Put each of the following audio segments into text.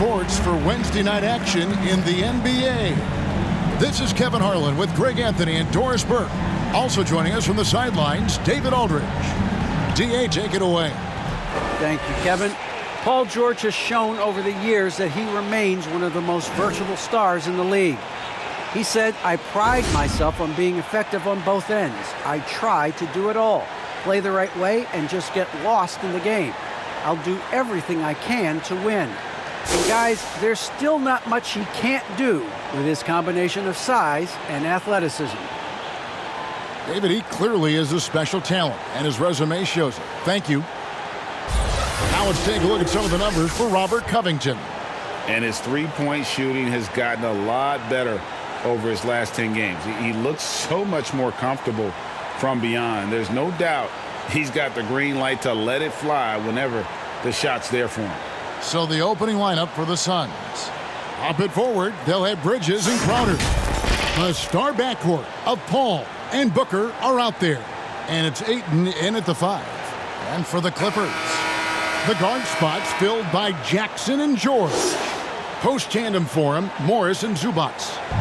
sports for Wednesday night action in the NBA. This is Kevin Harlan with Greg Anthony and Doris Burke. Also joining us from the sidelines, David Aldridge. D.A., take it away. Thank you, Kevin. Paul George has shown over the years that he remains one of the most versatile stars in the league. He said, "I pride myself on being effective on both ends. I try to do it all, play the right way, and just get lost in the game. I'll do everything I can to win." And guys, there's still not much he can't do with his combination of size and athleticism. David, he clearly is a special talent, and his resume shows it. Thank you. Now let's take a look at some of the numbers for Robert Covington. And his three-point shooting has gotten a lot better over his last 10 games. He looks so much more comfortable from beyond. There's no doubt he's got the green light to let it fly whenever the shot's there for him. So the opening lineup for the Suns. Up it forward, they'll have Bridges and Crowder. The star backcourt of Paul and Booker are out there. And it's Ayton in at the 5. And for the Clippers, the guard spots filled by Jackson and George. Post-tandem for him, Morris and Zubac.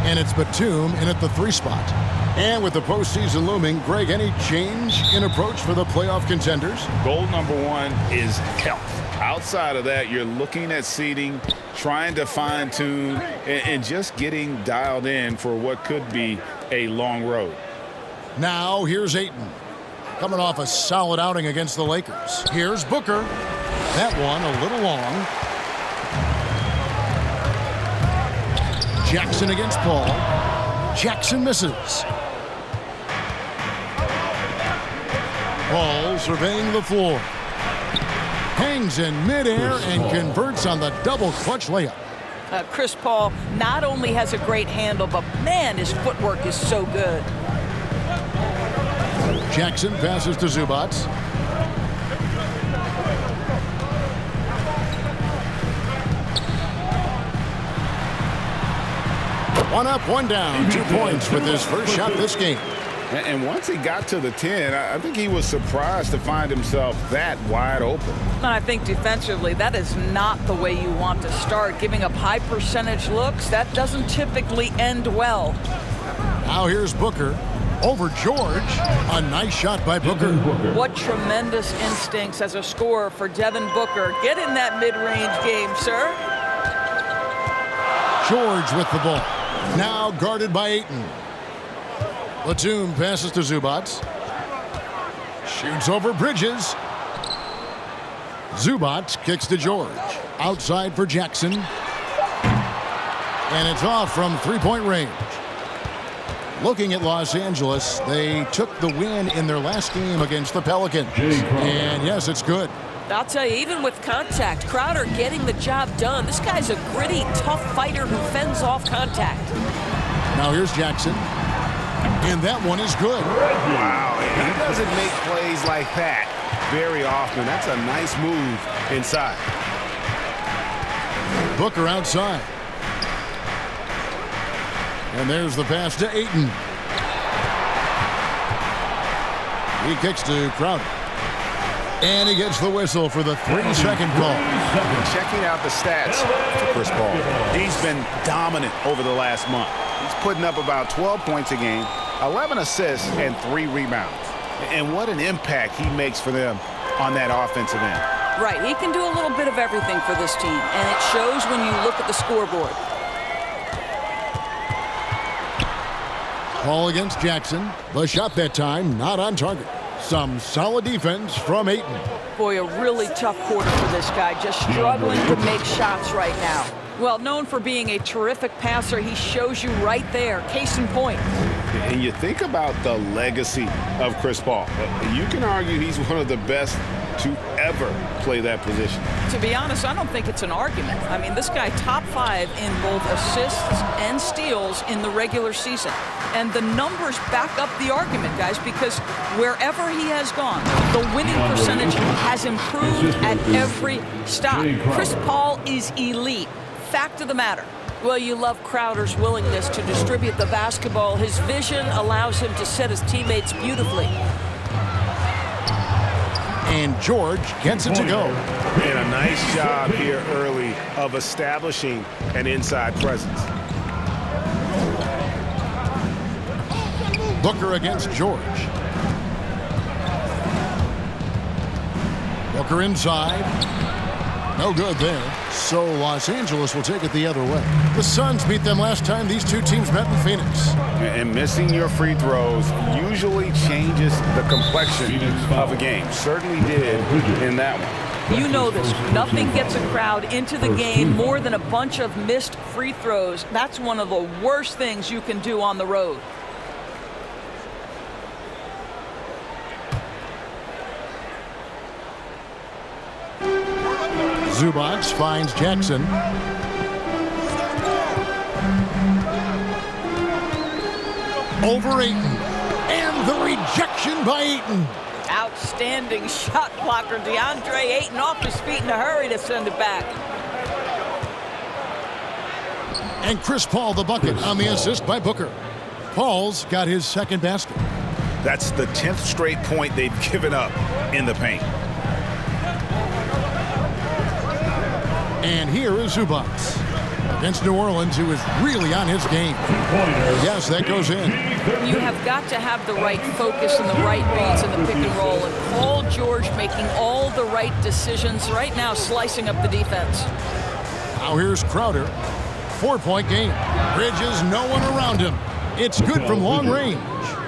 And it's Batum in at the 3 spot. And with the postseason looming, Greg, any change in approach for the playoff contenders? Goal number 1 is health. Outside of that, you're looking at seeding, trying to fine-tune, and just getting dialed in for what could be a long road. Now, here's Ayton, coming off a solid outing against the Lakers. Here's Booker. That one a little long. Jackson against Paul. Jackson misses. Paul surveying the floor. Hangs in midair and converts on the double clutch layup. Chris Paul not only has a great handle, but man, his footwork is so good. Jackson passes to Zubac. One up, one down. 2 points with his first shot this game. And once he got to the 10, I think he was surprised to find himself that wide open. And I think defensively, that is not the way you want to start. Giving up high percentage looks, that doesn't typically end well. Now here's Booker over George. A nice shot by Booker. What tremendous instincts as a scorer for Devin Booker. Get in that mid-range game, sir. George with the ball. Now guarded by Ayton. Batum passes to Zubac. Shoots over Bridges. Zubac kicks to George. Outside for Jackson. And it's off from three-point range. Looking at Los Angeles, they took the win in their last game against the Pelicans. And yes, it's good. I'll tell you, even with contact, Crowder getting the job done. This guy's a gritty, tough fighter who fends off contact. Now here's Jackson. And that one is good. Wow, he doesn't make plays like that very often. That's a nice move inside. Booker outside. And there's the pass to Ayton. He kicks to Crowder. And he gets the whistle for the 3-second call. Checking out the stats for Chris Paul. He's been dominant over the last month. He's putting up about 12 points a game, 11 assists, and 3 rebounds. And what an impact he makes for them on that offensive end. Right, he can do a little bit of everything for this team, and it shows when you look at the scoreboard. Paul against Jackson. The shot that time not on target. Some solid defense from Ayton. Boy, a really tough quarter for this guy, just struggling to make shots right now. Well, known for being a terrific passer, he shows you right there. Case in point. And you think about the legacy of Chris Paul. You can argue he's one of the best to ever play that position. To be honest, I don't think it's an argument. I mean, this guy top 5 in both assists and steals in the regular season. And the numbers back up the argument, guys, because wherever he has gone, the winning percentage has improved at every stop. Chris Paul is elite. Fact of the matter. Well, you love Crowder's willingness to distribute the basketball. His vision allows him to set his teammates beautifully. And George gets it to go. And a nice job here early of establishing an inside presence. Booker against George. Booker inside. No good there. So Los Angeles will take it the other way. The Suns beat them last time these two teams met in Phoenix. And missing your free throws usually changes the complexion of a game. Certainly did in that one. You know this. Nothing gets a crowd into the game more than a bunch of missed free throws. That's one of the worst things you can do on the road. Zubac finds Jackson. Over Ayton. And the rejection by Ayton. Outstanding shot blocker. DeAndre Ayton off his feet in a hurry to send it back. And Chris Paul the bucket on the assist by Booker. Paul's got his second basket. That's the 10th straight point they've given up in the paint. And here is Zubac against New Orleans, who is really on his game. Yes, that goes in. You have got to have the right focus and the right reads in the pick and roll. And Paul George making all the right decisions right now, slicing up the defense. Now here's Crowder. 4-point game. Bridges, no one around him. It's good from long range.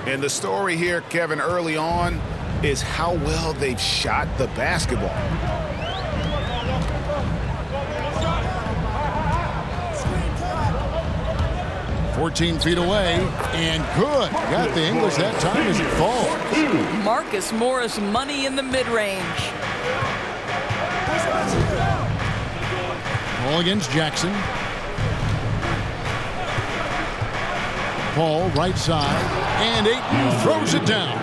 And the story here, Kevin, early on is how well they've shot the basketball. 14 feet away, and good. Got the English that time as it falls. Marcus Morris money in the mid-range. Paul against Jackson. Paul right side, and Ayton throws it down.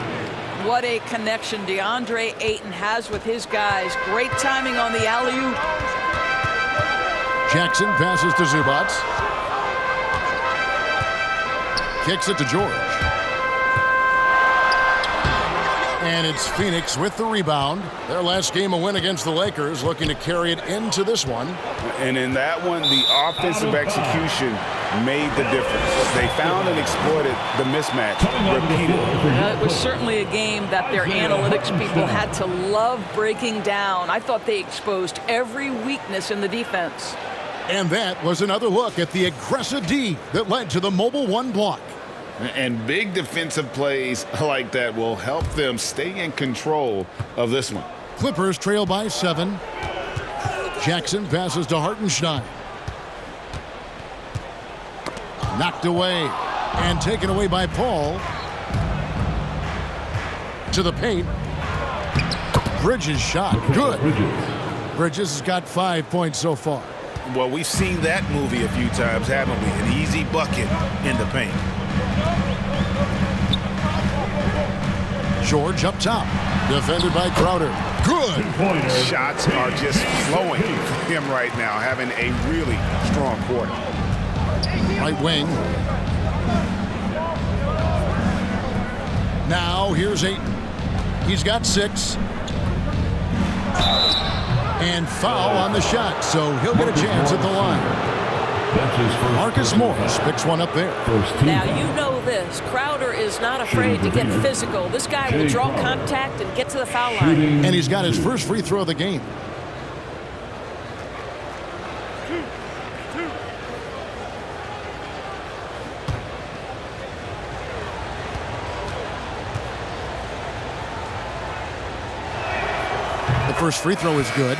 What a connection DeAndre Ayton has with his guys. Great timing on the alley-oop. Jackson passes to Zubac. Kicks it to George. And it's Phoenix with the rebound. Their last game a win against the Lakers, looking to carry it into this one. And in that one, the offensive execution made the difference. They found and exploited the mismatch repeatedly. It was certainly a game that their analytics people had to love breaking down. I thought they exposed every weakness in the defense. And that was another look at the aggressive D that led to the mobile one block. And big defensive plays like that will help them stay in control of this one. Clippers trail by 7. Jackson passes to Hartenstein. Knocked away and taken away by Paul. To the paint. Bridges shot. Good. Bridges has got 5 points so far. Well, we've seen that movie a few times, haven't we? An easy bucket in the paint. George up top. Defended by Crowder. Good. Shots are just flowing for him right now, having a really strong quarter. Right wing. Now here's Ayton. He's got 6. And foul on the shot, so he'll get a chance at the line. Marcus Morris picks one up there. Now you know this. Crowder is not afraid to get physical. This guy will draw contact and get to the foul line. And he's got his first free throw of the game. The first free throw is good.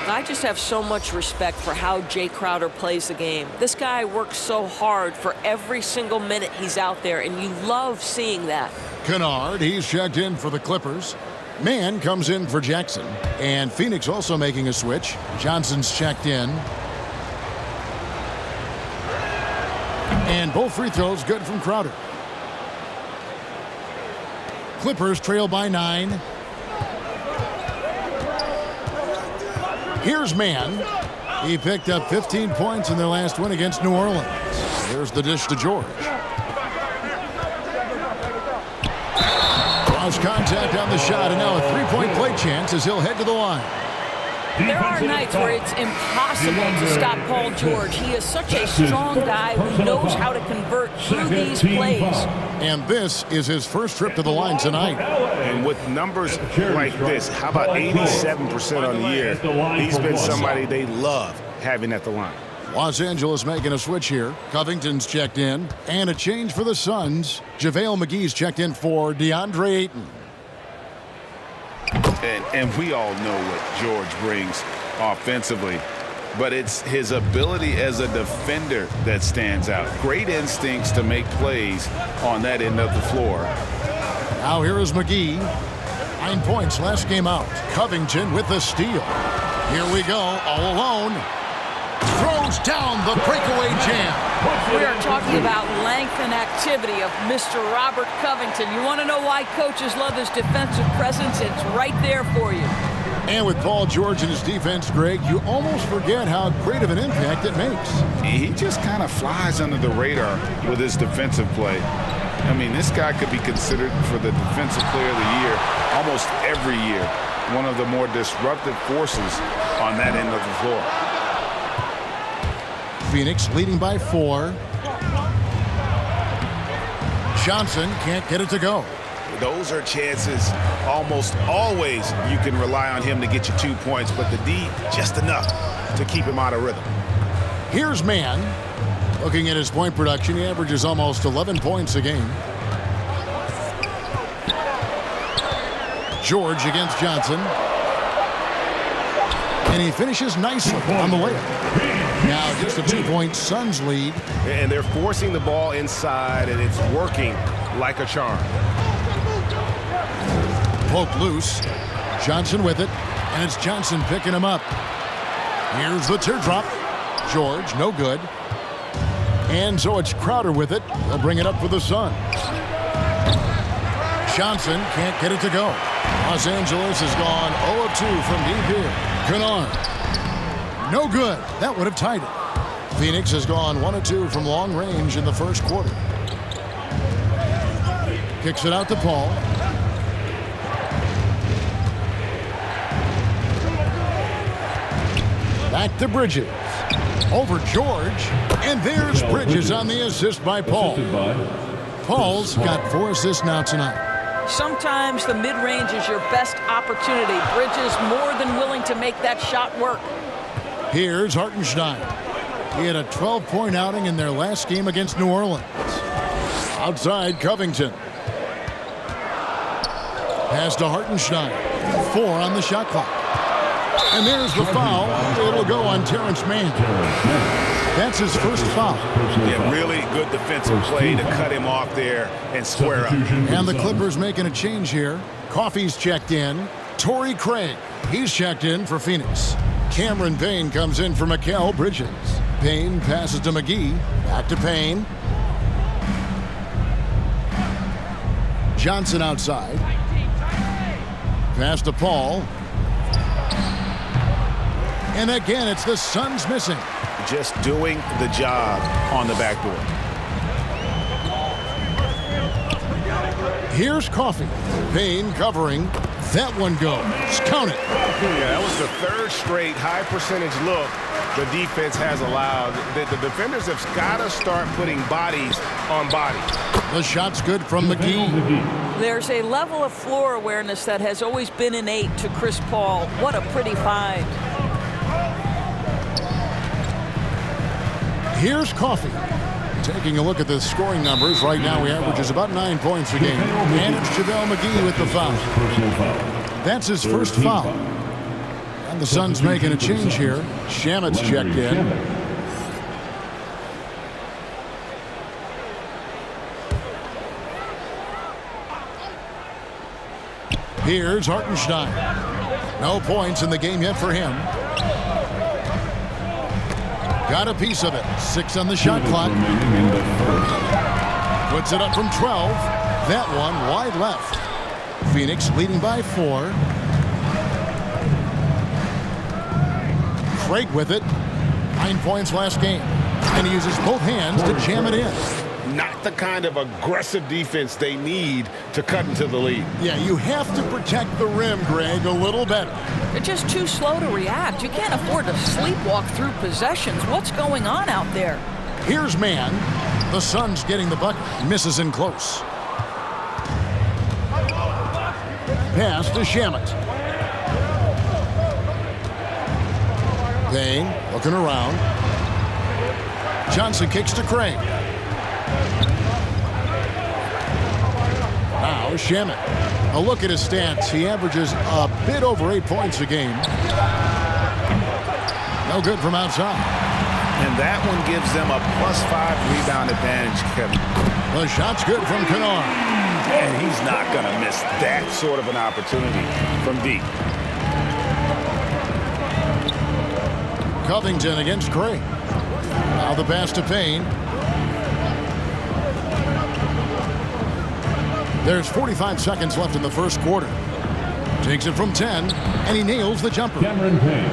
I just have so much respect for how Jay Crowder plays the game. This guy works so hard for every single minute he's out there, and you love seeing that. Kennard, he's checked in for the Clippers. Mann comes in for Jackson. And Phoenix also making a switch. Johnson's checked in. And both free throws good from Crowder. Clippers trail by 9. Here's Mann. He picked up 15 points in their last win against New Orleans. There's the dish to George. Draws contact on the shot, and now a three-point play chance as he'll head to the line. There are nights where it's impossible to stop Paul George. He is such a strong guy who knows how to convert through these plays. And this is his first trip to the line tonight. And with numbers like this, how about 87% on the year? He's been somebody they love having at the line. Los Angeles making a switch here. Covington's checked in. And a change for the Suns. JaVale McGee's checked in for DeAndre Ayton. And we all know what George brings offensively, but it's his ability as a defender that stands out. Great instincts to make plays on that end of the floor. Now here is McGee. 9 points last game out. Covington with the steal. Here we go, all alone. Throws down the breakaway jam. We are talking about length and activity of Mr. Robert Covington. You want to know why coaches love his defensive presence? It's right there for you. And with Paul George and his defense, Greg, you almost forget how great of an impact it makes. He just kind of flies under the radar with his defensive play. I mean, this guy could be considered for the Defensive Player of the Year almost every year. One of the more disruptive forces on that end of the floor. Phoenix leading by 4. Johnson can't get it to go. Those are chances almost always you can rely on him to get you 2 points, but the D just enough to keep him out of rhythm. Here's Mann. Looking at his point production, he averages almost 11 points a game. George against Johnson. And he finishes nicely on the layup. Now just a 2-point Suns lead. And they're forcing the ball inside, and it's working like a charm. Poke loose. Johnson with it. And it's Johnson picking him up. Here's the teardrop. George, no good. And so it's Crowder with it. They'll bring it up for the Suns. Johnson can't get it to go. Los Angeles has gone 0 of 2 from deep here. Kennard. No good. That would have tied it. Phoenix has gone 1 of 2 from long range in the first quarter. Kicks it out to Paul. Back to Bridges. Over George. And there's Bridges on the assist by Paul. Paul's got 4 assists now tonight. Sometimes the mid-range is your best opportunity. Bridges more than willing to make that shot work. Here's Hartenstein. He had a 12-point outing in their last game against New Orleans. Outside, Covington. Pass to Hartenstein. 4 on the shot clock. And there's the foul. It'll go on Terrence Mann. That's his first foul. Yeah, really good defensive play to cut him off there and square up. And the Clippers making a change here. Coffey's checked in. Torrey Craig, he's checked in for Phoenix. Cameron Payne comes in for Mikal Bridges. Payne passes to McGee. Back to Payne. Johnson outside. Pass to Paul. And again, it's the Suns missing. Just doing the job on the backboard. Here's Coffey. Payne covering. That one goes. Count it. Yeah, that was the 3rd straight high percentage look the defense has allowed. The defenders have got to start putting bodies on bodies. The shot's good from McGee. There's a level of floor awareness that has always been innate to Chris Paul. What a pretty find. Here's Coffey. Taking a look at the scoring numbers, right now he averages about 9 points a game. And it's JaVale McGee with the foul. That's his first foul. And the Suns making a change here. Shamet's checked in. Here's Hartenstein. No points in the game yet for him. Got a piece of it. 6 on the shot clock. Puts it up from 12. That one wide left. Phoenix leading by 4. Craig with it. 9 points last game. And he uses both hands to jam it in. not the kind of aggressive defense they need to cut into the lead. Yeah, you have to protect the rim, Greg, a little better. They're just too slow to react. You can't afford to sleepwalk through possessions. What's going on out there? Here's man. The Suns getting the bucket. Misses in close. Pass to Shamet. Payne looking around. Johnson kicks to Craig. Now Shamet. A look at his stats. He averages a bit over 8 points a game. No good from outside. And that one gives them a +5 rebound advantage, Kevin. The shot's good from Kennard. And he's not going to miss that sort of an opportunity from deep. Covington against Craig. Now the pass to Payne. There's 45 seconds left in the first quarter. Takes it from 10, and he nails the jumper. Cameron Payne.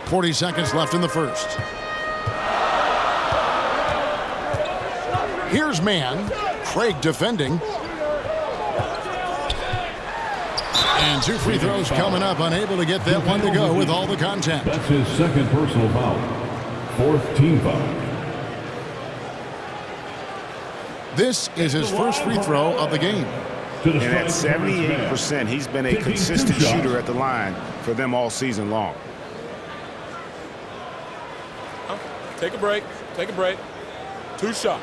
40 seconds left in the first. Here's man. Craig defending. And 2 free throws coming up. Unable to get that one to go with all the contact. That's his second personal foul. 4th team foul. This is his first free throw of the game. And at 78%, he's been a consistent shooter at the line for them all season long. Take a break. Take a break. 2 shots.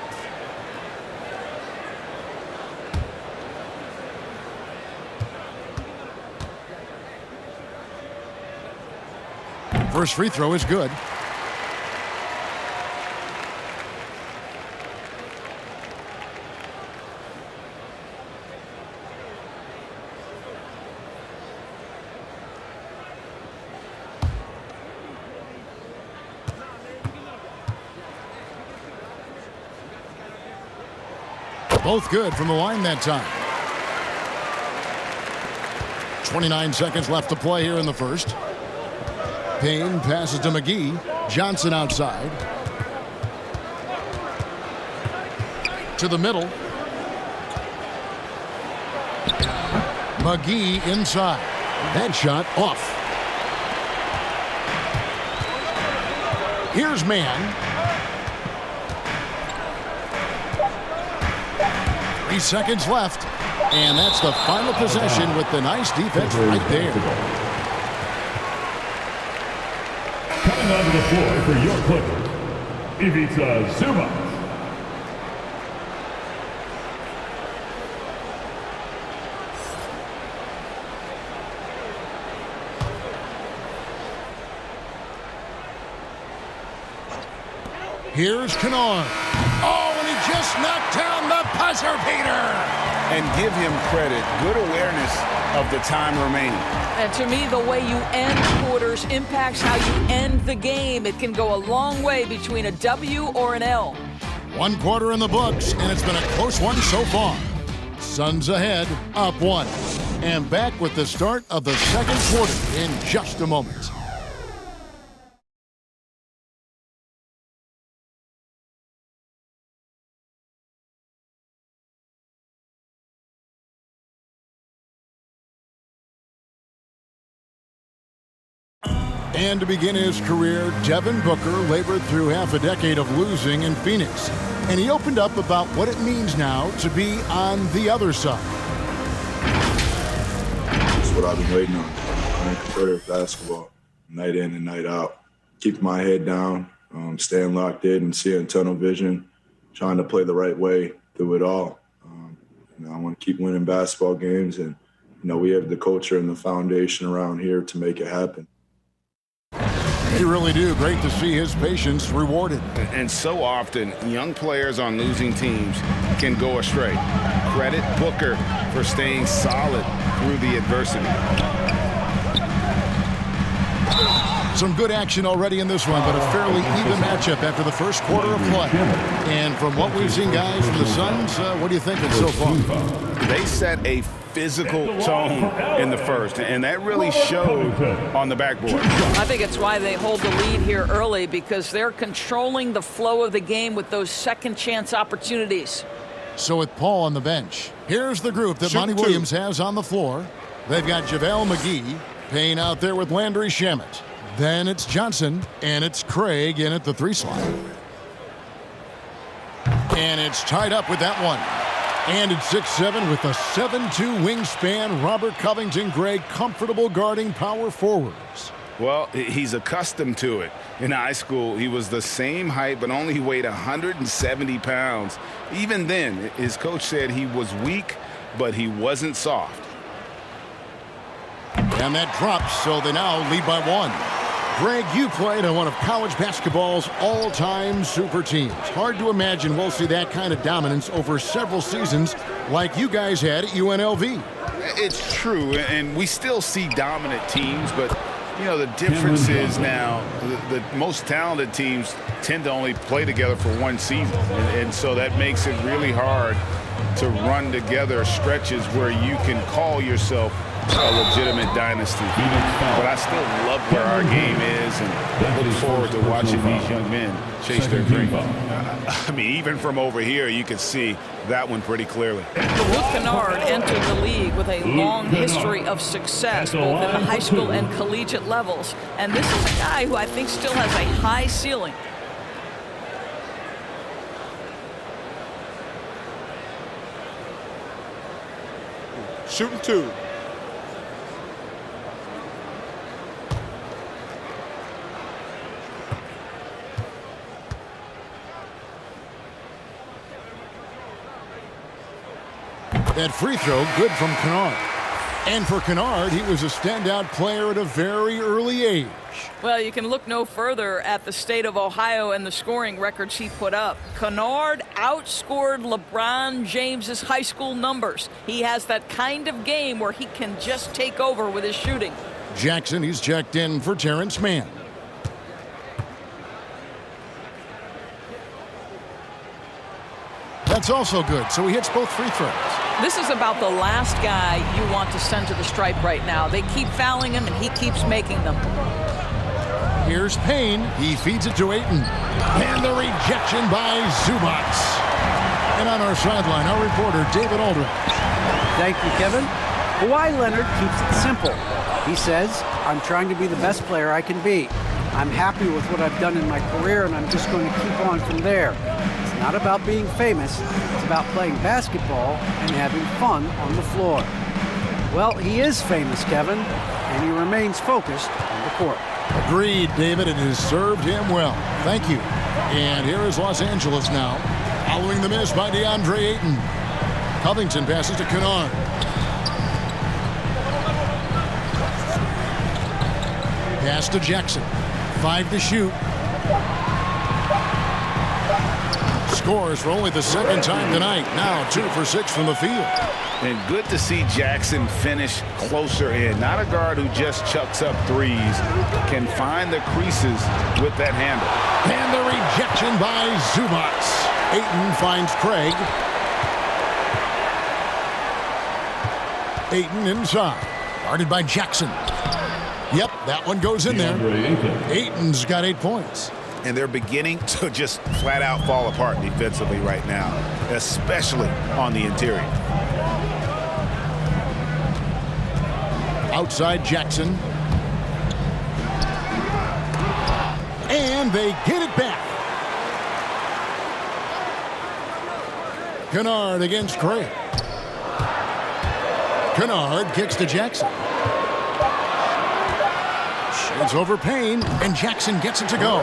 First free throw is good. Both good from the line that time. 29 seconds left to play here in the first. Payne passes to McGee. Johnson outside. To the middle. McGee inside. That shot off. Here's man. 3 seconds left. And that's the final possession with the nice defense right there. Coming onto the floor for your Clippers, Ivica Zubac. Here's Kennard. Oh, and he just knocked down the buzzer beater. And give him credit. Good awareness of the time remaining. And to me, the way you end quarters impacts how you end the game. It can go a long way between a W or an L. 1 quarter in the books, and it's been a close one so far. Suns ahead, up 1. And back with the start of the second quarter in just a moment. And to begin his career, Devin Booker labored through half a decade of losing in Phoenix. And he opened up about what it means now to be on the other side. That's what I've been waiting on. Playing competitive basketball, night in and night out. Keeping my head down, staying locked in and seeing tunnel vision, trying to play the right way through it all. I want to keep winning basketball games, and we have the culture and the foundation around here to make it happen. They really do. Great to see his patience rewarded. And so often, young players on losing teams can go astray. Credit Booker for staying solid through the adversity. Some good action already in this one, but a fairly even matchup after the first quarter of play. And from what we've seen, guys, from the Suns, what do you think so far? They set a physical tone in the first, and that really showed on the backboard. I think it's why they hold the lead here early, because they're controlling the flow of the game with those second chance opportunities. So with Paul on the bench, here's the group that Monty Williams has on the floor. They've got JaVale McGee, Payne out there with Landry Shamet. Then it's Johnson, and it's Craig in at the 3 slot. And it's tied up with that one. And it's 6'7" with a 7'2" wingspan. Robert Covington, Greg, comfortable guarding power forwards. Well, he's accustomed to it. In high school, he was the same height, but only weighed 170 pounds. Even then, his coach said he was weak, but he wasn't soft. And that drops, so they now lead by 1. Greg, you played on one of college basketball's all-time super teams. Hard to imagine we'll see that kind of dominance over several seasons like you guys had at UNLV. It's true, and we still see dominant teams, but, you know, the difference is now the most talented teams tend to only play together for one season, and so that makes it really hard to run together stretches where you can call yourself a legitimate dynasty. But I still love where our game is and look forward to watching these young men chase their dream. I mean, even from over here, you can see that one pretty clearly. Luke Kennard entered the league with a long history of success, both at the high school and collegiate levels. And this is a guy who I think still has a high ceiling. Shooting 2. That free throw, good from Kennard. And for Kennard, he was a standout player at a very early age. Well, you can look no further at the state of Ohio and the scoring records he put up. Kennard outscored LeBron James's high school numbers. He has that kind of game where he can just take over with his shooting. Jackson, he's checked in for Terrence Mann. That's also good, so he hits both free throws. This is about the last guy you want to send to the stripe right now. They keep fouling him, and he keeps making them. Here's Payne. He feeds it to Ayton. And the rejection by Zubac. And on our sideline, our reporter, David Aldridge. Thank you, Kevin. Kawhi Leonard keeps it simple. He says, I'm trying to be the best player I can be. I'm happy with what I've done in my career, and I'm just going to keep on from there. It's not about being famous. It's about playing basketball and having fun on the floor. Well, he is famous, Kevin, and he remains focused on the court. Agreed, David. It has served him well. Thank you. And here is Los Angeles now, following the miss by DeAndre Ayton. Covington passes to Kennard. Pass to Jackson. 5 to shoot. Scores for only the second time tonight. Now 2 for 6 from the field. And good to see Jackson finish closer in. Not a guard who just chucks up threes. Can find the creases with that handle. And the rejection by Zubac. Ayton finds Craig. Ayton inside. Guarded by Jackson. Yep, that one goes in there. Ayton's got 8 points. And they're beginning to just flat out fall apart defensively right now, especially on the interior. Outside Jackson. And they get it back. Kennard against Craig. Kennard kicks to Jackson. Shades over Payne, and Jackson gets it to go.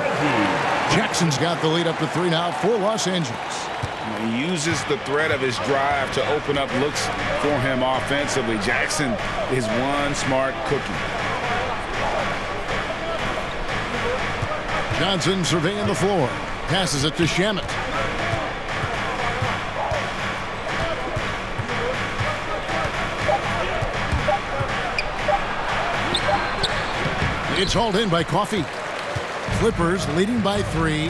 Jackson's got the lead up to 3 now for Los Angeles. He uses the threat of his drive to open up looks for him offensively. Jackson is one smart cookie. Johnson surveying the floor. Passes it to Shamet. It's hauled in by Coffee. Clippers leading by 3.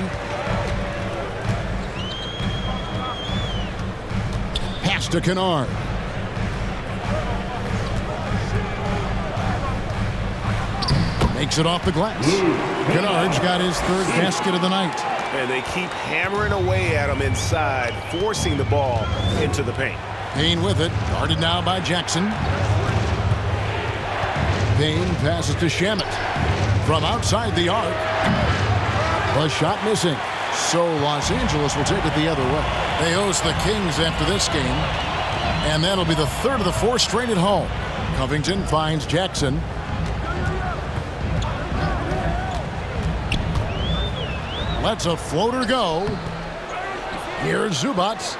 Pass to Kennard. Makes it off the glass. Kennard's got his 3rd basket of the night. And they keep hammering away at him inside, forcing the ball into the paint. Payne with it. Guarded now by Jackson. Payne passes to Shamet. From outside the arc. The shot missing. So Los Angeles will take it the other way. They host the Kings after this game. And that'll be the 3rd of the 4 straight at home. Covington finds Jackson. Lets a floater go. Here's Zubac.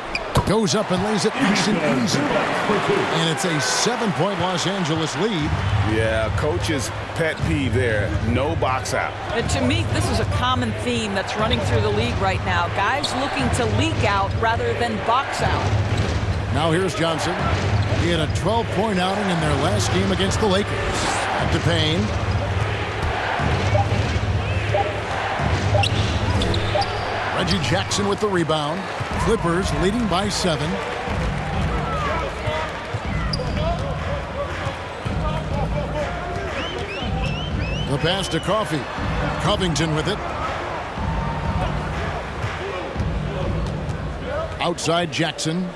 Goes up and lays it nice and easy. And it's a 7-point Los Angeles lead. Yeah, coach's pet peeve there. No box out. And to me, this is a common theme that's running through the league right now. Guys looking to leak out rather than box out. Now here's Johnson. He had a 12-point outing in their last game against the Lakers. Up to Payne. Reggie Jackson with the rebound. Clippers leading by 7. The pass to Coffee. Covington with it. Outside Jackson.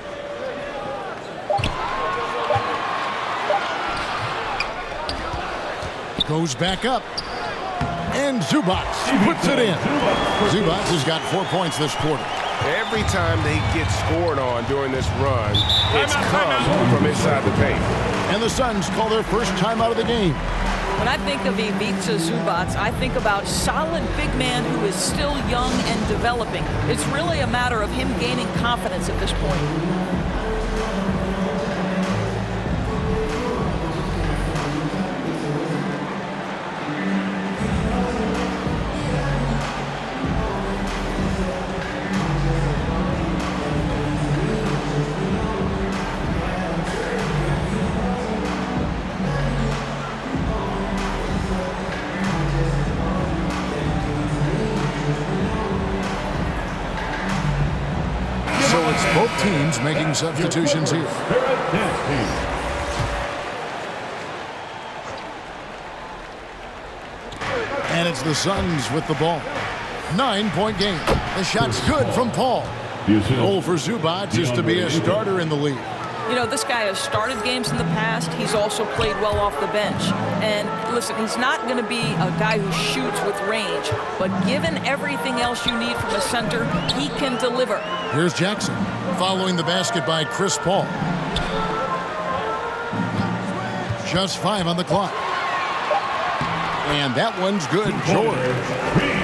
Goes back up. And Zubac puts it in. Zubac has got 4 points this quarter. Every time they get scored on during this run, it's come from inside the paint. And the Suns call their first time out of the game. When I think of Ivica Zubac, I think about solid big man who is still young and developing. It's really a matter of him gaining confidence at this point. Both teams making substitutions here. And it's the Suns with the ball. 9-point game. The shot's good from Paul. The goal for Zubac is to be a starter in the league. You know, this guy has started games in the past. He's also played well off the bench. And listen, he's not going to be a guy who shoots with range. But given everything else you need from a center, he can deliver. Here's Jackson following the basket by Chris Paul. Just 5 on the clock. And that one's good.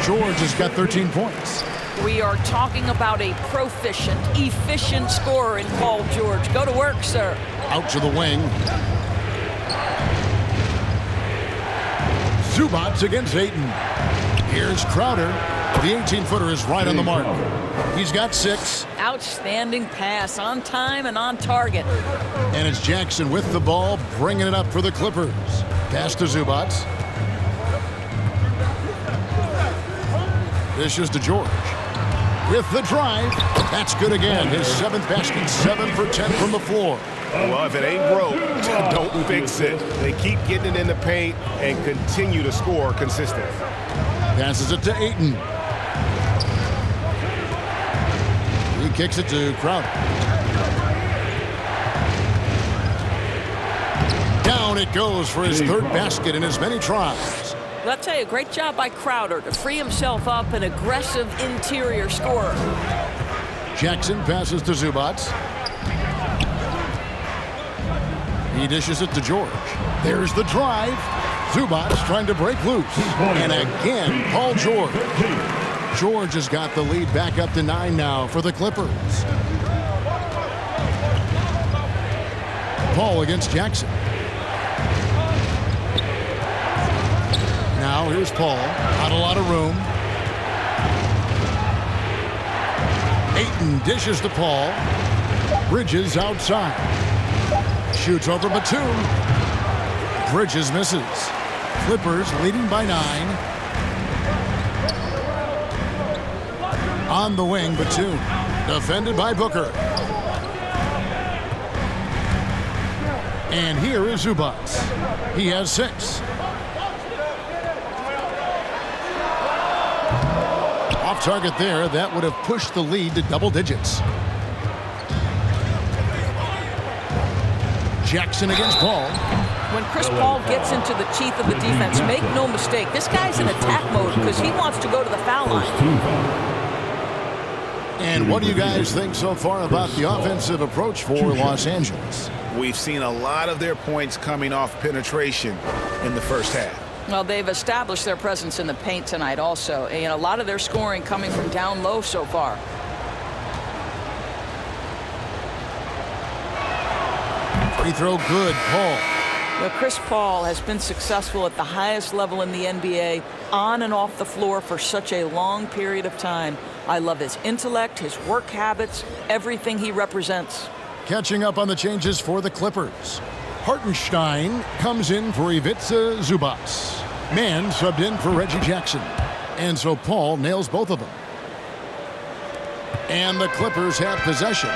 George has got 13 points. We are talking about a proficient, efficient scorer in Paul George. Go to work, sir. Out to the wing. Zubac against Ayton. Here's Crowder. The 18-footer is right on the mark. He's got 6. Outstanding pass, on time and on target. And it's Jackson with the ball, bringing it up for the Clippers. Pass to Zubac. Dishes to George. With the drive, that's good again. His 7th basket, 7 for 10 from the floor. Well, if it ain't broke, don't fix it. They keep getting it in the paint and continue to score consistently. Passes it to Ayton. He kicks it to Crowder. Down it goes for his 3rd basket in as many tries. Well, I'll tell you, great job by Crowder to free himself up, an aggressive interior scorer. Jackson passes to Zubac. He dishes it to George. There's the drive. Zubac trying to break loose. And again, Paul George. George has got the lead back up to 9 now for the Clippers. Paul against Jackson. Now here's Paul. Not a lot of room. Ayton dishes to Paul. Bridges outside. Shoots over Batum. Bridges misses. Clippers leading by 9. On the wing, Batum. Defended by Booker. And here is Zubac. He has 6. Off target there. That would have pushed the lead to double digits. Jackson against Paul. When Chris Paul gets into the teeth of the defense, make no mistake, this guy's in attack mode because he wants to go to the foul line. And what do you guys think so far about the offensive approach for Los Angeles? We've seen a lot of their points coming off penetration in the first half. Well, they've established their presence in the paint tonight also. And a lot of their scoring coming from down low so far. Free throw good, Paul. Well, Chris Paul has been successful at the highest level in the NBA, on and off the floor for such a long period of time. I love his intellect, his work habits, everything he represents. Catching up on the changes for the Clippers. Hartenstein comes in for Ivica Zubac. Mann subbed in for Reggie Jackson. And so Paul nails both of them. And the Clippers have possession.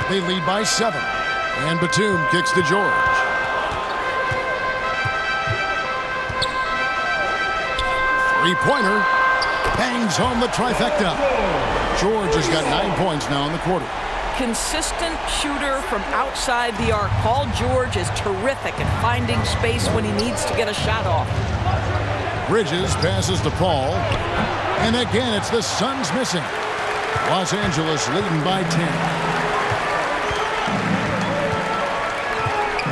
They lead by 7. And Batum kicks to George. Three-pointer. Bangs home the trifecta. George has got 9 points now in the quarter. Consistent shooter from outside the arc. Paul George is terrific at finding space when he needs to get a shot off. Bridges passes to Paul. And again, it's the Suns missing. Los Angeles leading by 10.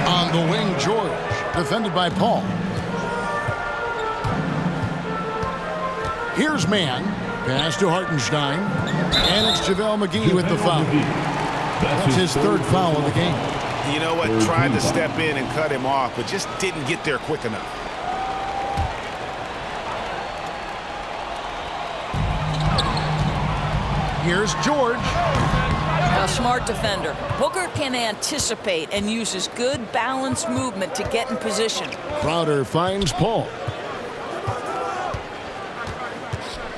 On the wing, George, defended by Paul. Here's Mann. Pass to Hartenstein. And it's JaVale McGee with the foul. That's his 3rd foul of the game. You know what? Tried to step in and cut him off, but just didn't get there quick enough. Here's George. A smart defender. Booker can anticipate and uses good balanced movement to get in position. Crowder finds Paul.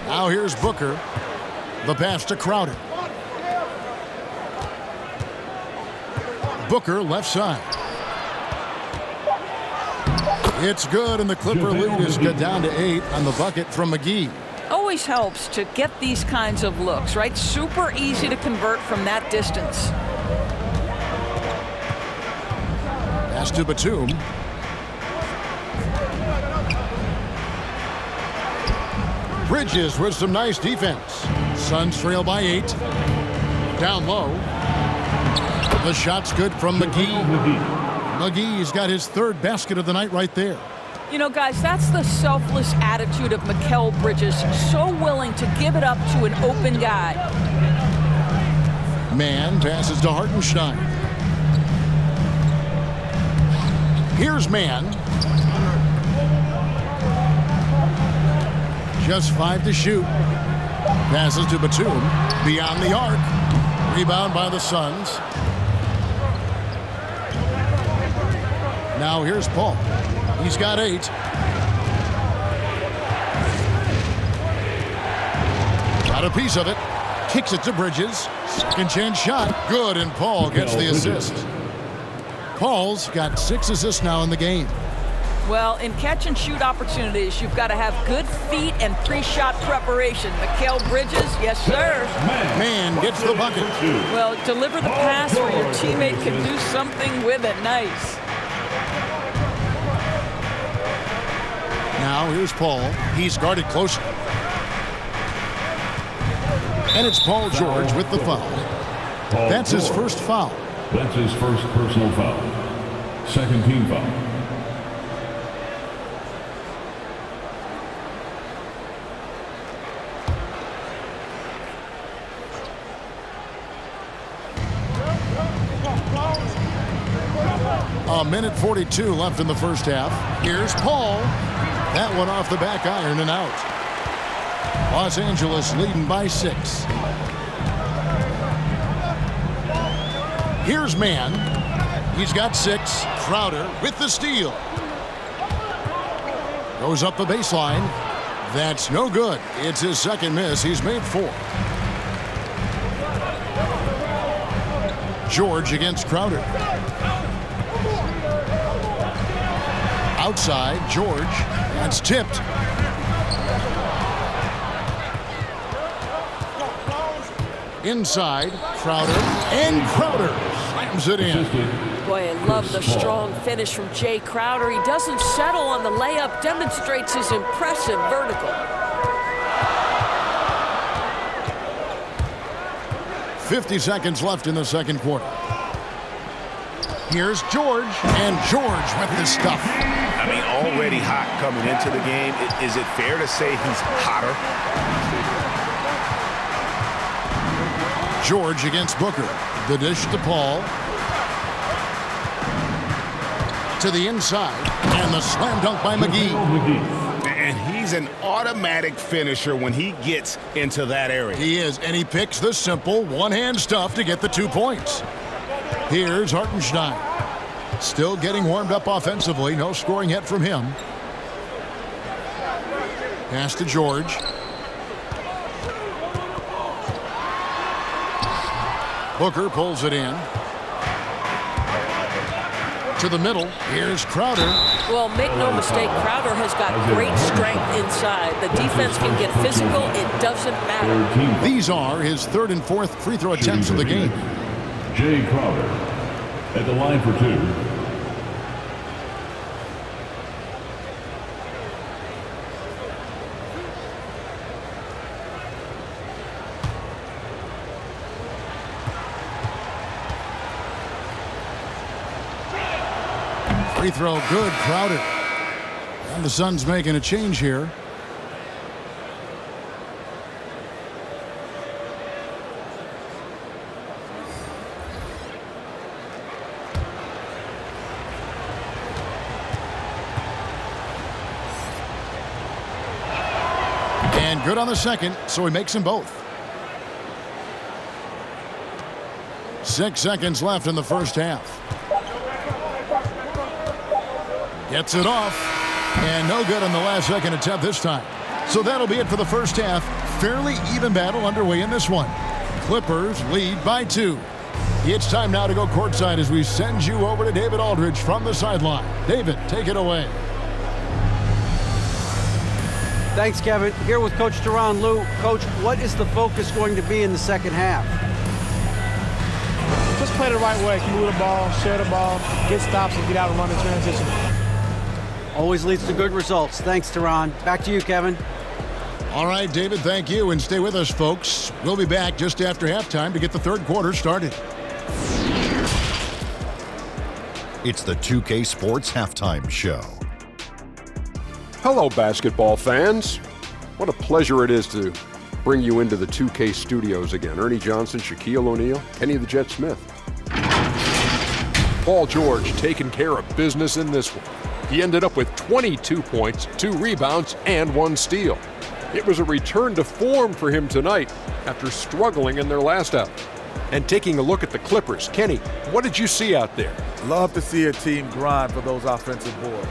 Now here's Booker. The pass to Crowder. Booker left side. It's good, and the Clipper lead is got down to 8 on the bucket from McGee. Always helps to get these kinds of looks, right? Super easy to convert from that distance. Pass to Batum. Bridges with some nice defense. Suns trail by 8. Down low. The shot's good from McGee. McGee's got his 3rd basket of the night right there. You know, guys, that's the selfless attitude of Mikal Bridges. So willing to give it up to an open guy. Mann passes to Hartenstein. Here's Mann. Just 5 to shoot. Passes to Batum. Beyond the arc. Rebound by the Suns. Now here's Paul. He's got 8. Got a piece of it. Kicks it to Bridges. Second chance shot. Good, and Paul gets the assist. Paul's got 6 assists now in the game. Well, in catch-and-shoot opportunities, you've got to have good feet and pre-shot preparation. Mikal Bridges, yes, sir. Mann gets the bucket. Well, deliver the pass where your teammate can do something with it. Nice. Now here's Paul. He's guarded closely. And it's Paul George with the foul. That's his 1st foul. That's his 1st personal foul. 2nd team foul. A minute 42 left in the first half. Here's Paul. That one off the back iron and out. Los Angeles leading by 6. Here's Mann. He's got 6. Crowder with the steal. Goes up the baseline. That's no good. It's his second miss. He's made 4. George against Crowder. Outside, George. That's tipped. Inside, Crowder. And Crowder slams it in. Boy, I love the strong finish from Jay Crowder. He doesn't settle on the layup, demonstrates his impressive vertical. 50 seconds left in the second quarter. Here's George, and George with the stuff. I mean, already hot coming into the game. Is it fair to say he's hotter? George against Booker. The dish to Paul. To the inside, and the slam dunk by McGee. And he's an automatic finisher when he gets into that area. He is, and he picks the simple one-hand stuff to get the 2 points. Here's Hartenstein. Still getting warmed up offensively. No scoring yet from him. Pass to George. Booker pulls it in. To the middle. Here's Crowder. Well, make no mistake, Crowder has got great strength inside. The defense can get physical. It doesn't matter. These are his 3rd and 4th free throw attempts of the game. Jay Crowder at the line for 2. Free throw good, Crowder. And the Suns making a change here. And good on the second, so he makes them both. 6 seconds left in the first half. Gets it off, and no good on the last second attempt this time. So that'll be it for the first half. Fairly even battle underway in this one. Clippers lead by 2. It's time now to go courtside as we send you over to David Aldridge from the sideline. David, take it away. Thanks, Kevin. Here with Coach Teron Lou. Coach, what is the focus going to be in the second half? Just play the right way. Move the ball, share the ball, get stops, and get out and run in transition. Always leads to good results. Thanks, Teron. Back to you, Kevin. All right, David, thank you. And stay with us, folks. We'll be back just after halftime to get the third quarter started. It's the 2K Sports Halftime Show. Hello, basketball fans. What a pleasure it is to bring you into the 2K studios again. Ernie Johnson, Shaquille O'Neal, Kenny the Jet Smith. Paul George taking care of business in this one. He ended up with 22 points, 2 rebounds, and 1 steal. It was a return to form for him tonight after struggling in their last out. And taking a look at the Clippers, Kenny, what did you see out there? Love to see a team grind for those offensive boards.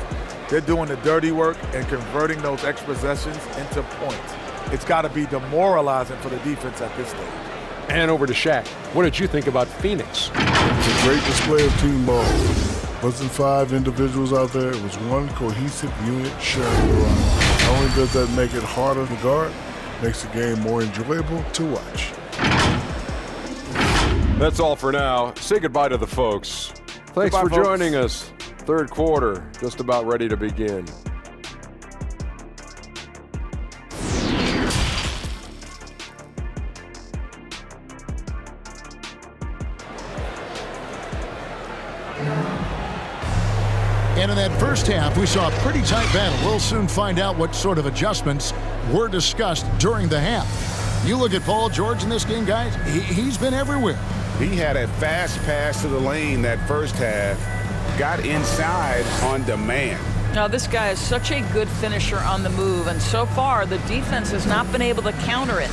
They're doing the dirty work and converting those extra possessions into points. It's got to be demoralizing for the defense at this stage. And over to Shaq. What did you think about Phoenix? It was a great display of team ball. It wasn't 5 individuals out there. It was one cohesive unit sharing the rock. Not only does that make it harder to guard, it makes the game more enjoyable to watch. That's all for now. Say goodbye to the folks. Thanks for joining us. Third quarter, just about ready to begin. And in that first half, we saw a pretty tight battle. We'll soon find out what sort of adjustments were discussed during the half. You look at Paul George in this game, guys, he's been everywhere. He had a fast pass to the lane that first half, got inside on demand. Now, this guy is such a good finisher on the move, and so far, the defense has not been able to counter it.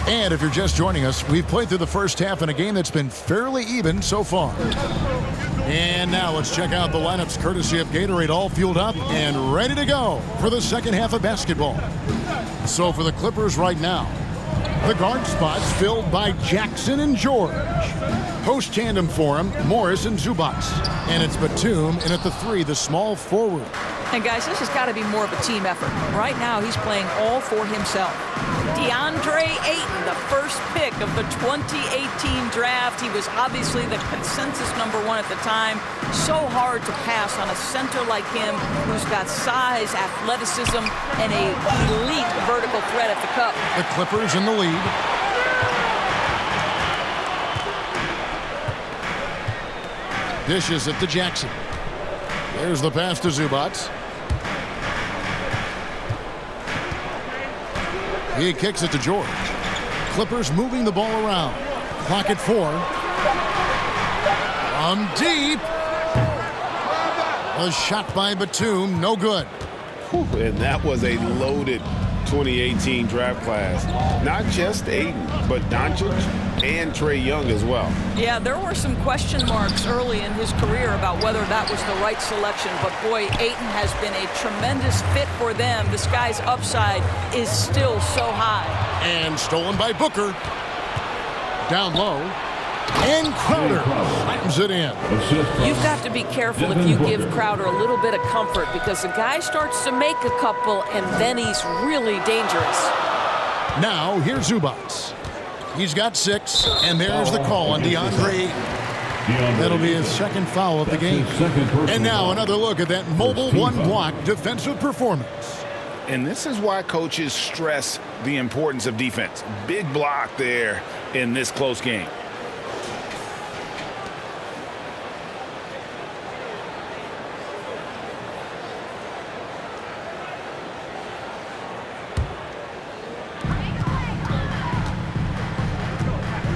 And if you're just joining us, we've played through the first half in a game that's been fairly even so far. And now let's check out the lineups courtesy of Gatorade, all fueled up and ready to go for the second half of basketball. So for the Clippers right now, the guard spots filled by Jackson and George. Post tandem for him, Morris and Zubac. And it's Batum, and at the 3, the small forward. And guys, this has got to be more of a team effort. Right now, he's playing all for himself. DeAndre Ayton, the first pick of the 2018 draft. He was obviously the consensus #1 at the time. So hard to pass on a center like him who's got size, athleticism, and a elite vertical threat at the cup. The Clippers in the lead. Dishes it to Jackson. There's the pass to Zubac. He kicks it to George. Clippers moving the ball around. Clock at 4. From deep. A shot by Batum, no good. And that was a loaded 2018 draft class. Not just Ayton, but Doncic and Trae Young as well. Yeah, there were some question marks early in his career about whether that was the right selection. But, boy, Ayton has been a tremendous fit for them. This guy's upside is still so high. And stolen by Booker. Down low. And Crowder slams it in. You've got to be careful if you give Crowder a little bit of comfort because the guy starts to make a couple and then he's really dangerous. Now, here's Zubac. He's got 6, and there's the call on DeAndre. That'll be his second foul of the game. And now another look at that mobile one-block defensive performance. And this is why coaches stress the importance of defense. Big block there in this close game.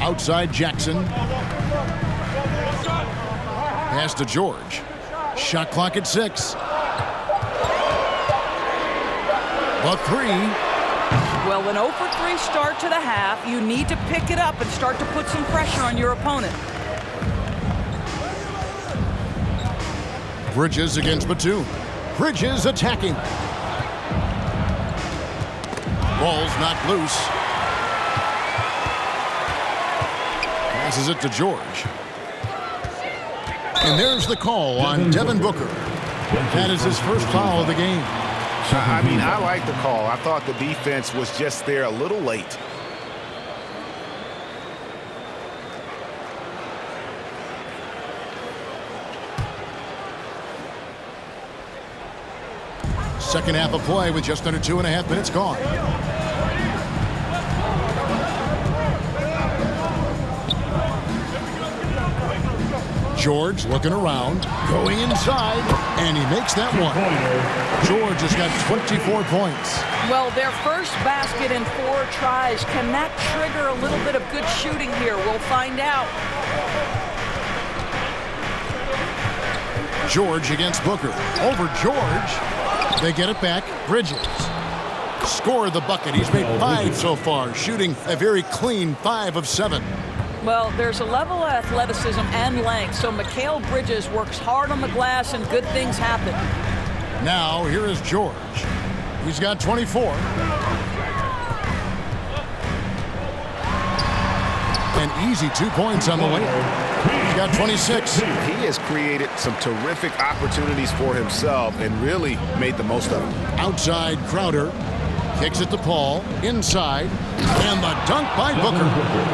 Outside Jackson. Pass to George. Shot clock at 6. The 3. Well, an 0 for 3 start to the half. You need to pick it up and start to put some pressure on your opponent. Bridges against Batum. Bridges attacking. Ball's knocked loose. Passes it to George. And there's the call on Devin Booker. That is his first foul of the game. I mean, I like the call. I thought the defense was just there a little late. Second half of play with just under 2.5 minutes gone. George looking around, going inside, and he makes that one. George has got 24 points. Well, their first basket in 4 tries. Can that trigger a little bit of good shooting here? We'll find out. George against Booker. Over George. They get it back. Bridges. Scored the bucket. He's made 5 so far, shooting a very clean 5 of 7. Well, there's a level of athleticism and length, so Mikal Bridges works hard on the glass and good things happen. Now, here is George. He's got 24. An easy 2 points on the way. He's got 26. He has created some terrific opportunities for himself and really made the most of them. Outside, Crowder. Kicks it to Paul. Inside. And the dunk by Booker.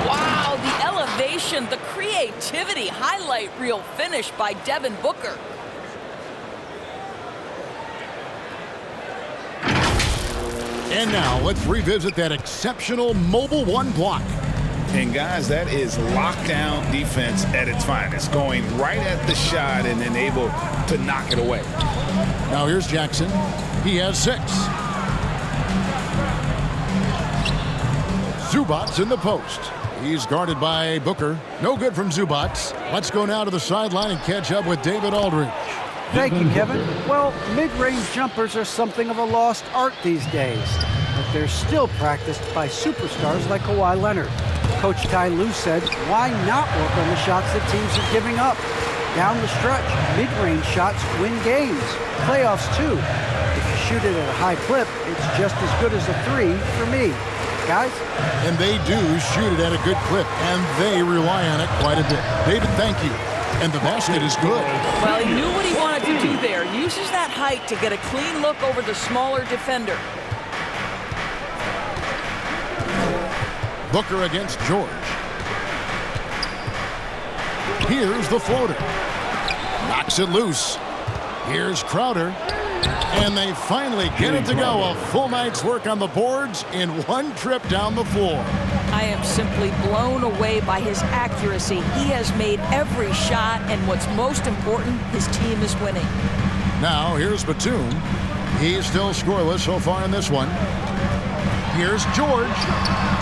Wow, the elevation, the creativity, highlight reel finish by Devin Booker. And now let's revisit that exceptional mobile one block. And guys, that is lockdown defense at its finest, going right at the shot and then able to knock it away. Now here's Jackson. He has 6. Zubac in the post. He's guarded by Booker. No good from Zubac. Let's go now to the sideline and catch up with David Aldridge. Thank you, Kevin. Well, mid-range jumpers are something of a lost art these days, but they're still practiced by superstars like Kawhi Leonard. Coach Ty Lue said, why not work on the shots that teams are giving up? Down the stretch, mid-range shots win games. Playoffs, too. If you shoot it at a high clip, it's just as good as a 3 for me. Guys? And they do shoot it at a good clip, and they rely on it quite a bit. David, thank you. And the basket is good. Well, he knew what he wanted to do there. Uses that height to get a clean look over the smaller defender. Booker against George. Here's the floater. Knocks it loose. Here's Crowder. And they finally get it to go. A full night's work on the boards in one trip down the floor. I am simply blown away by his accuracy. He has made every shot, and what's most important, his team is winning. Now, here's Batum. He's still scoreless so far in this one. Here's George.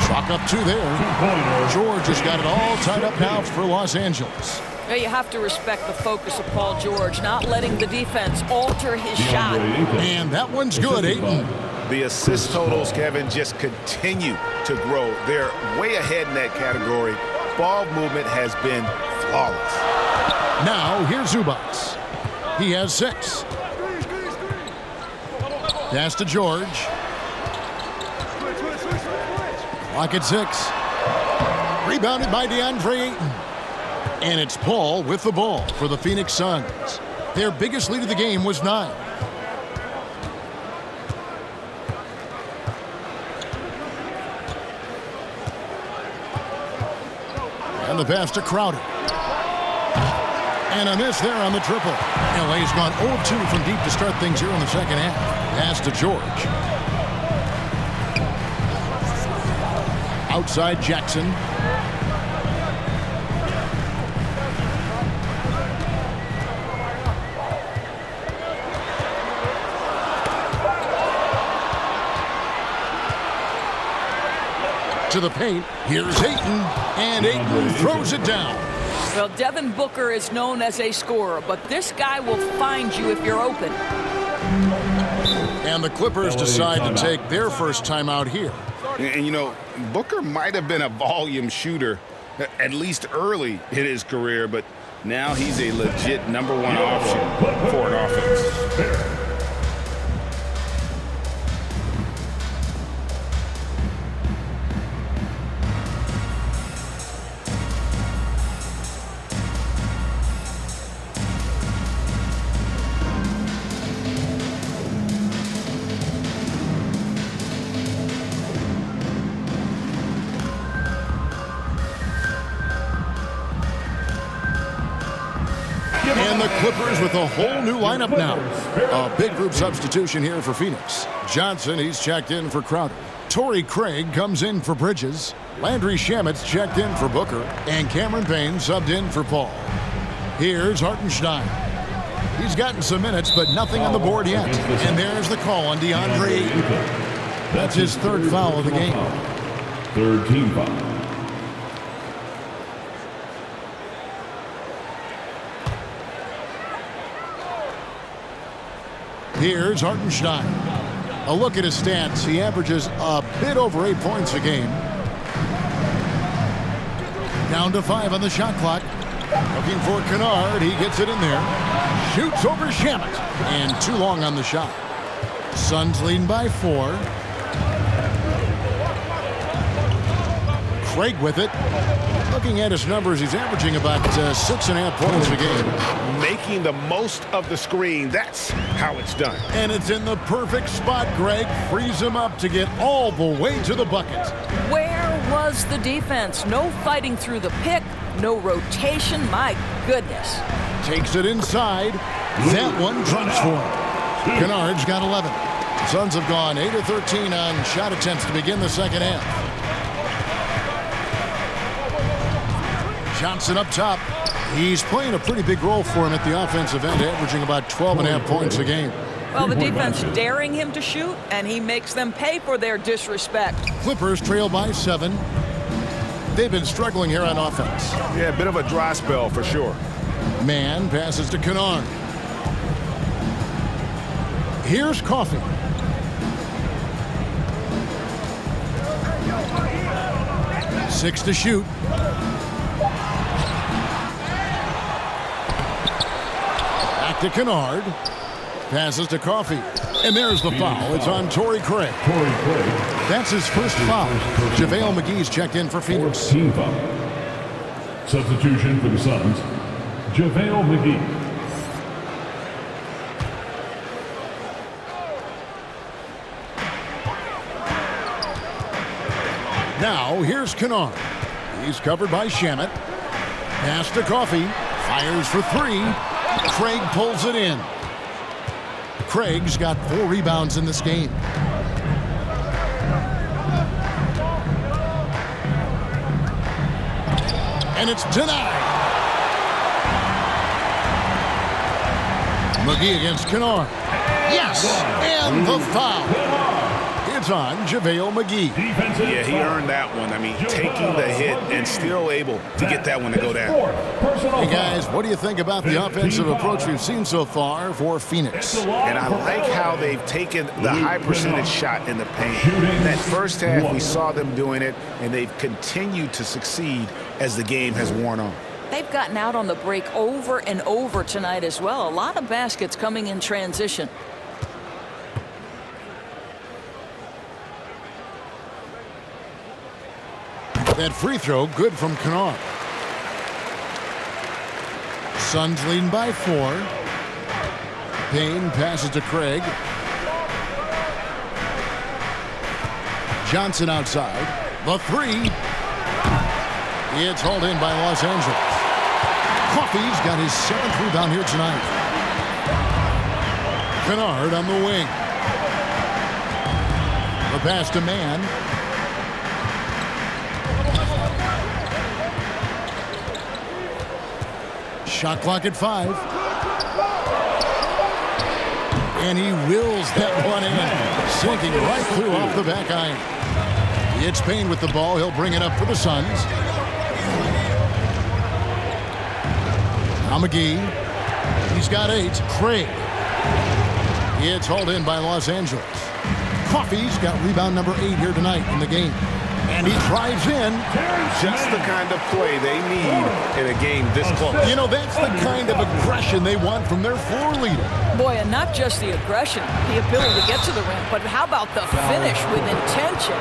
Chalk up 2 there. George has got it all tied up now for Los Angeles. Now you have to respect the focus of Paul George, not letting the defense alter his shot. And that one's good, Ayton. The assist totals, Kevin, just continue to grow. They're way ahead in that category. Ball movement has been flawless. Now, here's Zubats. He has 6. Pass to George. Clock at 6. Rebounded by DeAndre Ayton. And it's Paul with the ball for the Phoenix Suns. Their biggest lead of the game was 9. And the pass to Crowder. And a miss there on the triple. LA's gone 0-2 from deep to start things here in the second half. Pass to George. Outside Jackson. To the paint. Here's Ayton. And Ayton throws it down. Well, Devin Booker is known as a scorer, but this guy will find you if you're open. And the Clippers decide to take their first timeout here. And, you know, Booker might have been a volume shooter, at least early in his career, but now he's a legit #1 option for an offense. And the Clippers with a whole new lineup now. A big group substitution here for Phoenix. Johnson, he's checked in for Crowder. Torrey Craig comes in for Bridges. Landry Shamet's checked in for Booker. And Cameron Payne subbed in for Paul. Here's Hartenstein. He's gotten some minutes, but nothing on the board yet. And there's the call on DeAndre Ayton. That's his 3rd foul of the game. 3rd team foul. Here's Hartenstein. A look at his stats. He averages a bit over 8 points a game. Down to 5 on the shot clock. Looking for Kennard. He gets it in there. Shoots over Shamet. And too long on the shot. Suns leading by 4. Craig with it. Looking at his numbers, he's averaging about 6.5 points a game. Making the most of the screen. That's how it's done. And it's in the perfect spot, Greg. Frees him up to get all the way to the bucket. Where was the defense? No fighting through the pick, no rotation. My goodness. Takes it inside. That one drops for him. Kennard's got 11. Suns have gone 8 of 13 on shot attempts to begin the second half. Johnson up top. He's playing a pretty big role for him at the offensive end, averaging about 12.5 points a game. Well, the defense daring him to shoot, and he makes them pay for their disrespect. Clippers trail by 7. They've been struggling here on offense. Yeah, a bit of a dry spell for sure. Man passes to Kennard. Here's Coffey. Six to shoot. to Kennard. Passes to Coffey. And there's the foul. It's on Torrey Craig. That's his first foul. JaVale McGee's checked in for Phoenix. Substitution for the Suns, JaVale McGee. Now, here's Kennard. He's covered by Shamet. Pass to Coffey. Fires for three. Craig pulls it in. Craig's got 4 rebounds in this game. And it's denied. McGee against Kennard. Yes! And the foul. It's on JaVale McGee. Yeah, he earned that one. I mean, taking the hit and still able to get that one to go down. Hey, guys, what do you think about the offensive approach we've seen so far for Phoenix? And I like how they've taken the high percentage shot in the paint. In that first half, we saw them doing it, and they've continued to succeed as the game has worn on. They've gotten out on the break over and over tonight as well. A lot of baskets coming in transition. That free throw, good from Kennard. Suns leading by 4. Payne passes to Craig. Johnson outside. The 3. It's hauled in by Los Angeles. Coffey's got his 7th rebound here tonight. Kennard on the wing. The pass to Mann. Shot clock at 5. And he wills that one in. Sinking right through off the back iron. It's Payne with the ball. He'll bring it up for the Suns. Now McGee. He's got 8. Craig. It's hauled in by Los Angeles. Coffey's got rebound number 8 here tonight in the game. And he drives in. Just the kind of play they need in a game this close. You know, that's the kind of aggression they want from their floor leader. Boy, and not just the aggression, the ability to get to the rim, but how about the finish with intention?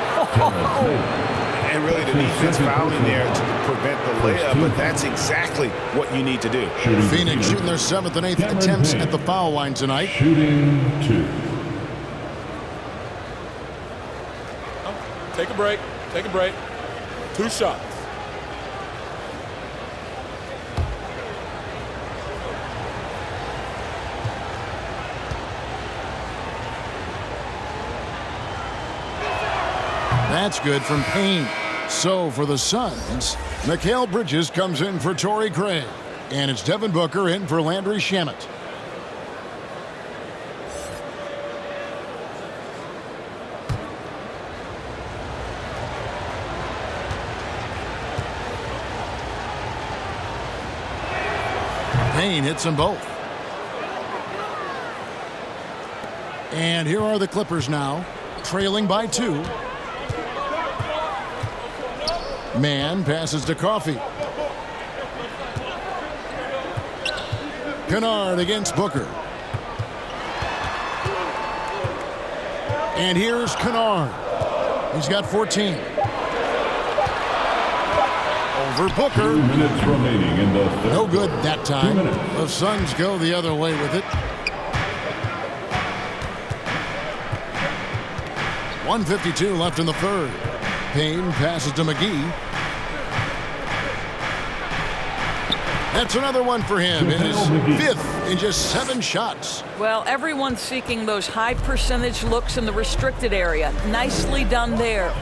And really the defense fouling there to prevent the layup, but that's exactly what you need to do. Phoenix shooting their 7th and 8th attempts at the foul line tonight. Shooting 2. Take a break. Take a break. 2 shots. That's good from Payne. So for the Suns, Mikal Bridges comes in for Torrey Craig. And it's Devin Booker in for Landry Shamet. Payne hits them both. And here are the Clippers now, trailing by 2. Mann passes to Coffey. Kennard against Booker. And here's Kennard. He's got 14. Over Booker. 2 minutes remaining in the third. No good that time. The Suns go the other way with it. 1:52 left in the third. Payne passes to McGee. That's another one for him. His 5th in just 7 shots. Well, everyone's seeking those high percentage looks in the restricted area. Nicely done there.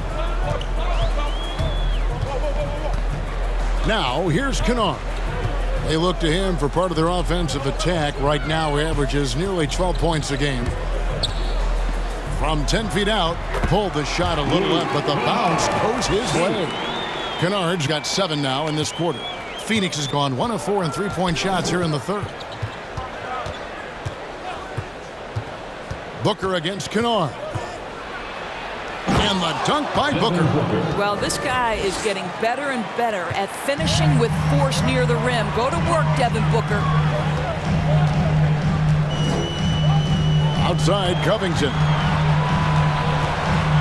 Now, here's Kennard. They look to him for part of their offensive attack. Right now, he averages nearly 12 points a game. From 10 feet out, pulled the shot a little left, but the bounce goes his way. Kennard's got 7 now in this quarter. Phoenix has gone 1 of 4 in 3-point shots here in the third. Booker against Kennard. And the dunk by Booker. Well, this guy is getting better and better at finishing with force near the rim. Go to work, Devin Booker. Outside Covington.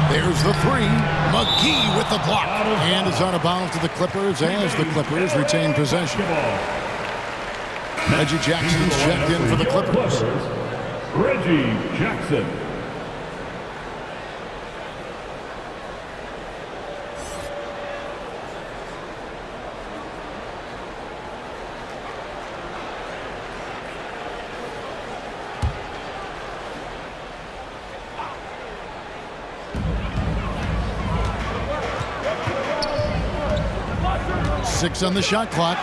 There's the three. McGee with the block. And it's out of bounds to the Clippers as the Clippers retain possession. Reggie Jackson's checked in for the Clippers. Reggie Jackson. Six on the shot clock.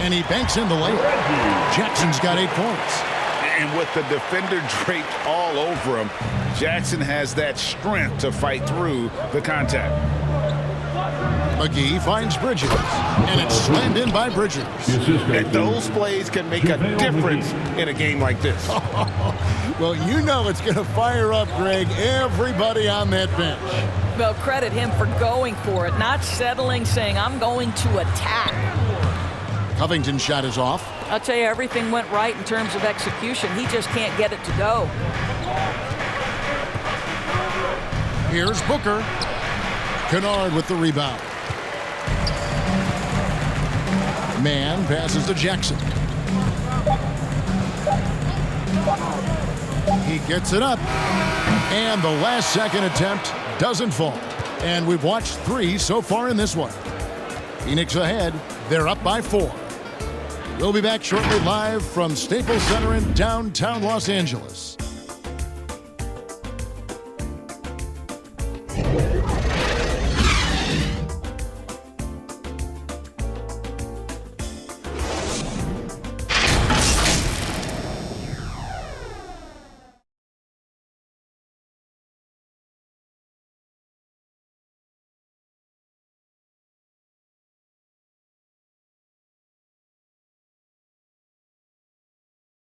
And he banks in the layup. Jackson's got 8 points. And with the defender draped all over him, Jackson has that strength to fight through the contact. McGee finds Bridges. And it's slammed in by Bridges. And those plays can make a difference in a game like this. Well, you know it's going to fire up, Greg, everybody on that bench. Well, credit him for going for it, not settling, saying, I'm going to attack. Covington's shot is off. I'll tell you, everything went right in terms of execution. He just can't get it to go. Here's Booker. Kennard with the rebound. Man passes to Jackson. He gets it up. And the last second attempt doesn't fall. And we've watched 3 so far in this one. Phoenix ahead. They're up by 4. We'll be back shortly live from Staples Center in downtown Los Angeles.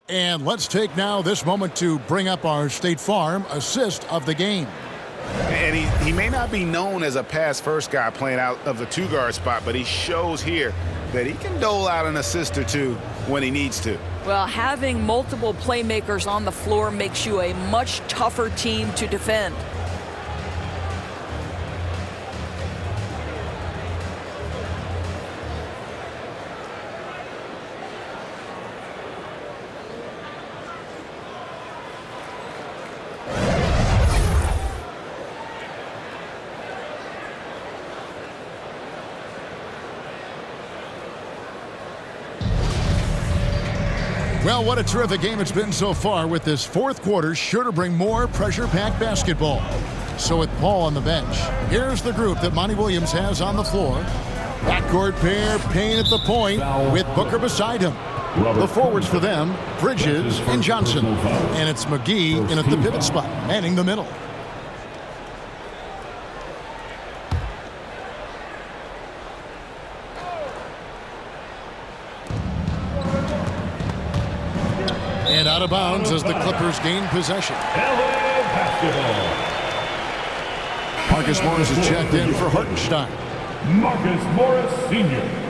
And let's take now this moment to bring up our State Farm assist of the game. And he may not be known as a pass-first guy playing out of the 2-guard spot, but he shows here that he can dole out an assist or 2 when he needs to. Well, having multiple playmakers on the floor makes you a much tougher team to defend. Well, what a terrific game it's been so far, with this 4th quarter sure to bring more pressure-packed basketball. So with Paul on the bench, here's the group that Monty Williams has on the floor. Backcourt pair, Payne at the point with Booker beside him. The forwards for them, Bridges and Johnson. And it's McGee in at the pivot spot, manning the middle. And out of bounds as the Clippers gain possession. Marcus Morris is checked in for Hartenstein. Marcus Morris Sr.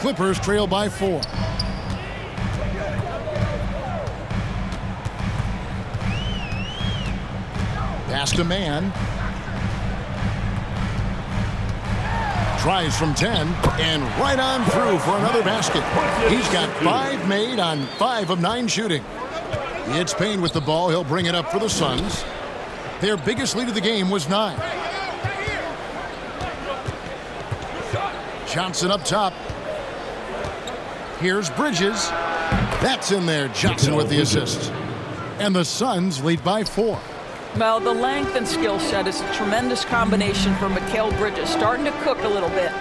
Clippers trail by 4. Pass to Man. Tries from 10 and right on through for another basket. He's got 5 made on 5 of 9 shooting. It's Payne with the ball. He'll bring it up for the Suns. Their biggest lead of the game was 9. Johnson up top. Here's Bridges. That's in there. Johnson with the assist. And the Suns lead by 4. Well, the length and skill set is a tremendous combination for Mikal Bridges, starting to cook a little bit.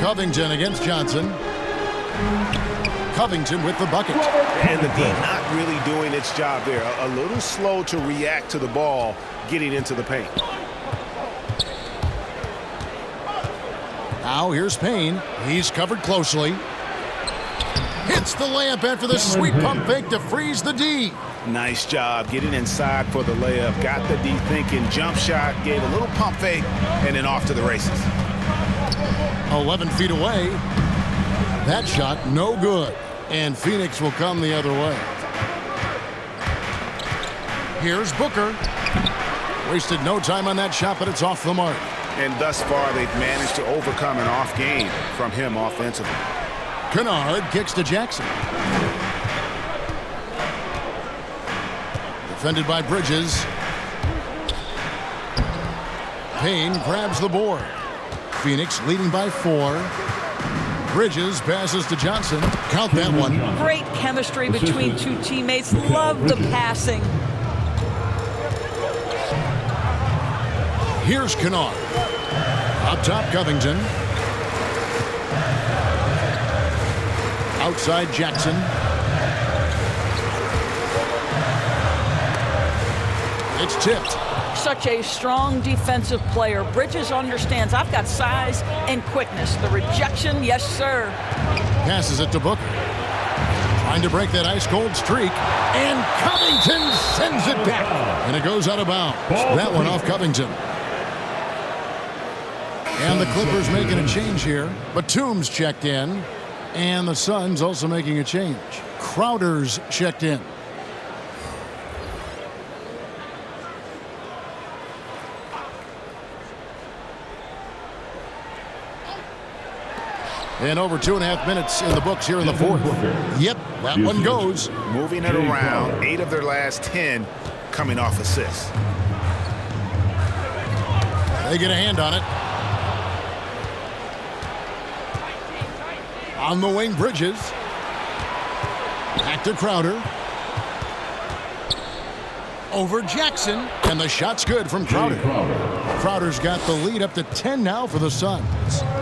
Covington against Johnson. Covington with the bucket. And the D not really doing its job there. A little slow to react to the ball getting into the paint. Now here's Payne. He's covered closely. Hits the layup after the sweet pump fake to freeze the D. Nice job getting inside for the layup. Got the D thinking. Jump shot, gave a little pump fake, and then off to the races. 11 feet away. That shot, no good. And Phoenix will come the other way. Here's Booker. Wasted no time on that shot, but it's off the mark. And thus far, they've managed to overcome an off game from him offensively. Kennard kicks to Jackson. Defended by Bridges. Payne grabs the board. Phoenix leading by 4. Bridges passes to Johnson. Count that one. Great chemistry between two teammates. Love the passing. Here's Kennard. Up top, Covington. Outside, Jackson. It's tipped. Such a strong defensive player. Bridges understands I've got size and quickness. The rejection, yes, sir. Passes it to Booker. Trying to break that ice-cold streak. And Covington sends it back. And it goes out of bounds. That one off Covington. And the Clippers making a change here. Batum's checked in. And the Suns also making a change. Crowder's checked in. And over 2.5 minutes in the books here in the fourth. Yep, that one goes. Moving it around. 8 of their last 10 coming off assists. They get a hand on it. On the wing, Bridges. Back to Crowder. Over Jackson. And the shot's good from Crowder. Crowder's got the lead up to 10 now for the Suns.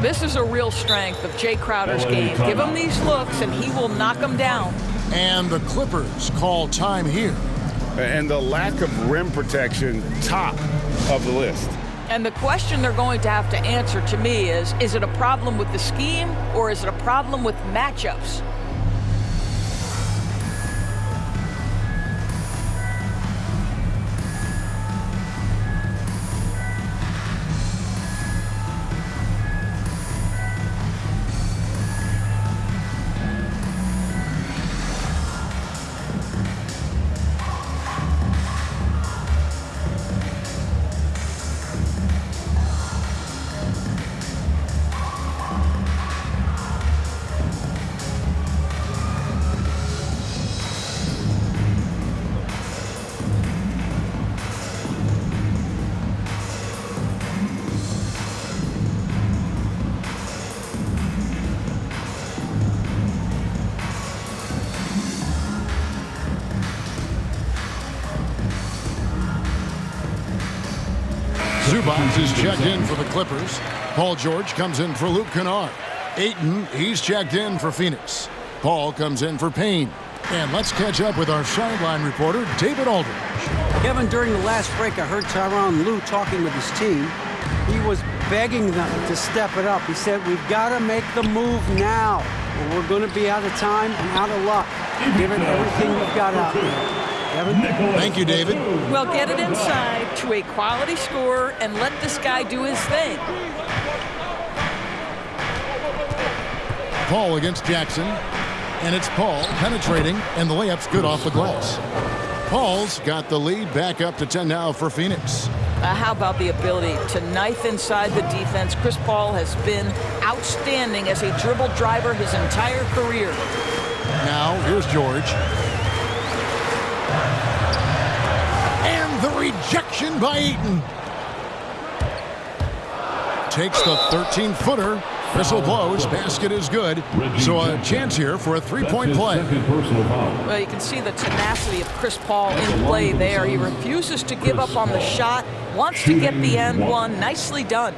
This is a real strength of Jay Crowder's game. Give him these looks and he will knock them down. And the Clippers call time here. And the lack of rim protection, top of the list. And the question they're going to have to answer to me is it a problem with the scheme or is it a problem with matchups? Zubac is checked in for the Clippers. Paul George comes in for Luke Kennard. Ayton, he's checked in for Phoenix. Paul comes in for Payne. And let's catch up with our sideline reporter, David Aldridge. Kevin, during the last break, I heard Tyronn Lue talking with his team. He was begging them to step it up. He said, we've got to make the move now, or we're going to be out of time and out of luck. Give it everything we've got out there. Kevin? Thank you, David. Well, get it inside to a quality scorer and let this guy do his thing. Paul against Jackson. And it's Paul penetrating, and the layup's good off the glass. Paul's got the lead back up to 10 now for Phoenix. How about the ability to knife inside the defense? Chris Paul has been outstanding as a dribble driver his entire career. Now, here's George. And the rejection by Ayton. Takes the 13-footer. Whistle blows. Basket is good. So a chance here for a three-point play. Well, you can see the tenacity of Chris Paul in play there. He refuses to give up on the shot. Wants to get the end one. Nicely done.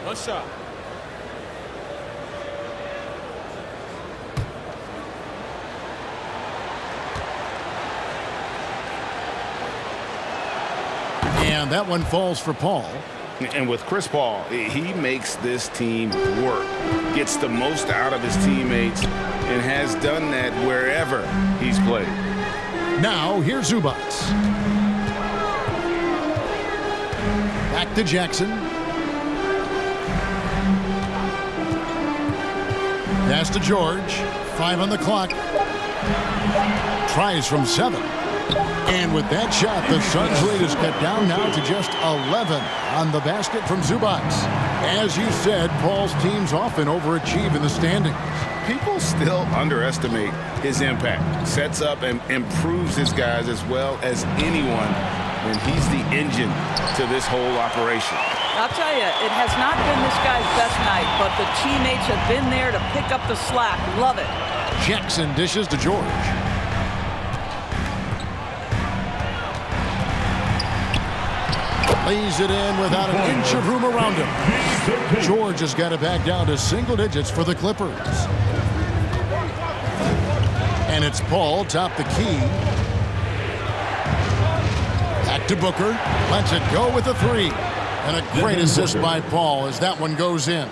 One shot. And that one falls for Paul. And with Chris Paul, he makes this team work, gets the most out of his teammates, and has done that wherever he's played. Now, here's Zubac. Back to Jackson. Pass to George. 5 on the clock. Tries from 7. And with that shot, the Suns' lead is cut down now to just 11 on the basket from Zubac. As you said, Paul's teams often overachieve in the standings. People still underestimate his impact. Sets up and improves his guys as well as anyone, and he's the engine to this whole operation. I'll tell you, it has not been this guy's best night, but the teammates have been there to pick up the slack. Love it. Jackson dishes to George. Lays it in without an inch of room around him. George has got it back down to single digits for the Clippers. And it's Paul, top the key. Back to Booker. Lets it go with a 3. And a great assist by Paul as that one goes in.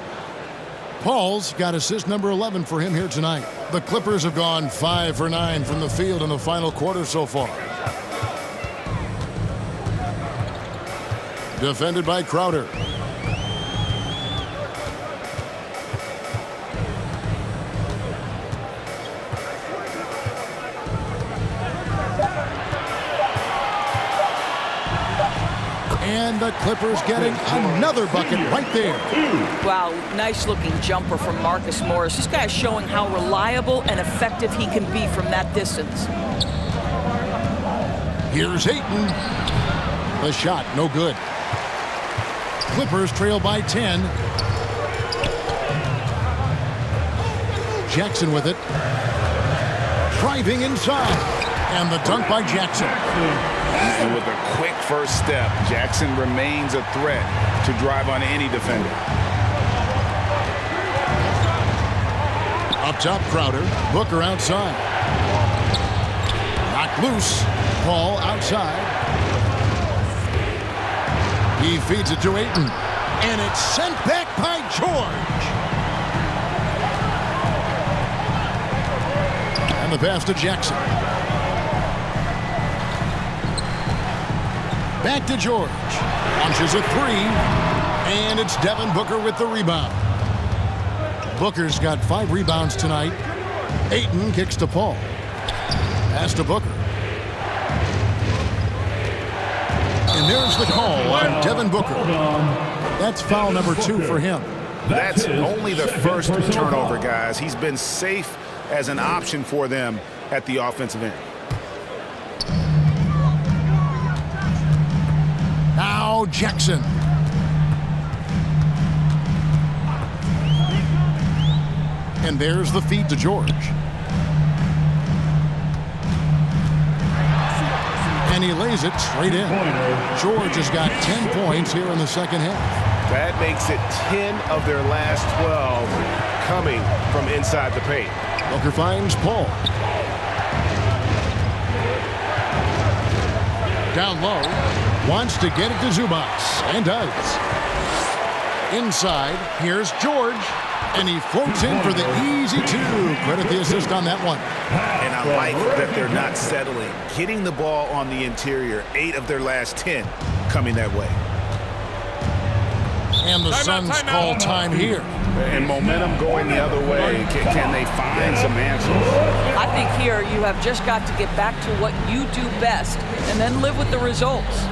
Paul's got assist number 11 for him here tonight. The Clippers have gone 5 for 9 from the field in the final quarter so far. Defended by Crowder. And the Clippers getting another bucket right there. Wow, nice looking jumper from Marcus Morris. This guy is showing how reliable and effective he can be from that distance. Here's Ayton. The shot, no good. Clippers trail by 10. Jackson with it. Driving inside. And the dunk by Jackson. And with a quick first step, Jackson remains a threat to drive on any defender. Up top, Crowder. Booker outside. Knocked loose. Paul outside. He feeds it to Ayton. And it's sent back by George. And the pass to Jackson. Back to George. Launches a 3. And it's Devin Booker with the rebound. Booker's got 5 rebounds tonight. Ayton kicks to Paul. Pass to Booker. And there's the call on Devin Booker. That's foul number 2 for him. That's only the first turnover, guys. He's been safe as an option for them at the offensive end. Now Jackson. And there's the feed to George. And he lays it straight in. George has got 10 points here in the second half. That makes it 10 of their last 12 coming from inside the paint. Booker finds Paul. Down low. Wants to get it to Zubac. And does. Inside. Here's George. And he floats in for the easy 2. Credit the assist on that one. And I like that they're not settling. Getting the ball on the interior. 8 of their last 10 coming that way. And the Suns call time here. And momentum going the other way. Can they find some answers? I think here you have just got to get back to what you do best and then live with the results.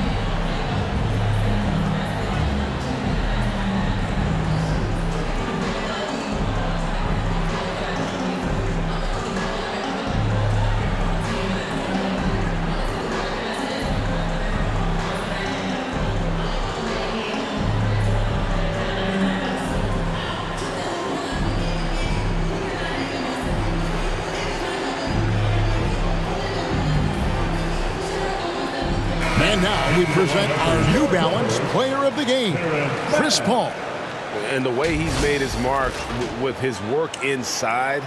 And now we present our New Balance Player of the Game, Chris Paul. And the way he's made his mark with his work inside,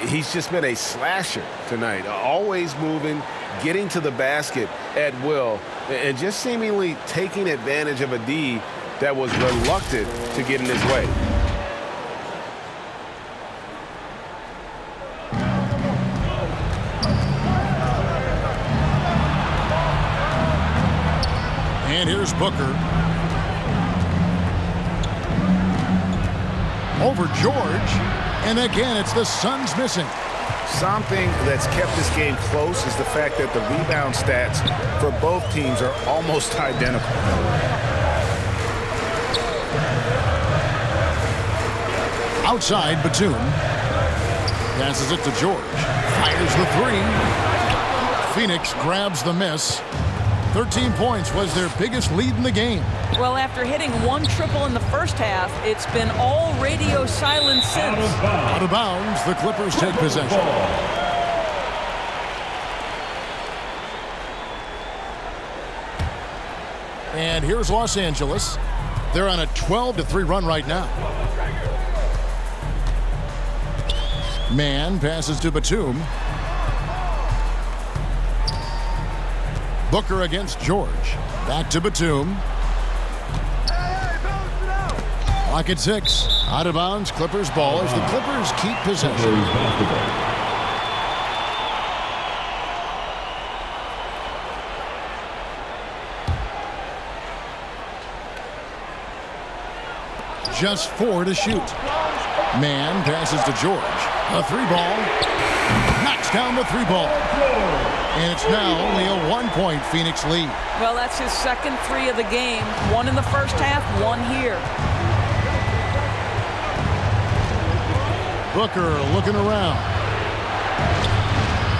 he's just been a slasher tonight. Always moving, getting to the basket at will, and just seemingly taking advantage of a D that was reluctant to get in his way. And here's Booker. Over George. And again, it's the Suns missing. Something that's kept this game close is the fact that the rebound stats for both teams are almost identical. Outside, Batum. Passes it to George. Fires the three. Phoenix grabs the miss. 13 points was their biggest lead in the game. Well, after hitting one triple in the first half, it's been all radio silence since. Out of bounds, the Clippers take possession. And here's Los Angeles. They're on a 12-3 run right now. Man passes to Batum. Booker against George. Back to Batum. Clock at 6. Out of bounds, Clippers ball as the Clippers keep possession. Just 4 to shoot. Man passes to George. A 3-ball. Knocks down the 3-ball. And it's now only a 1-point Phoenix lead. Well, that's his second 3 of the game. 1 in the first half, 1 here. Booker looking around.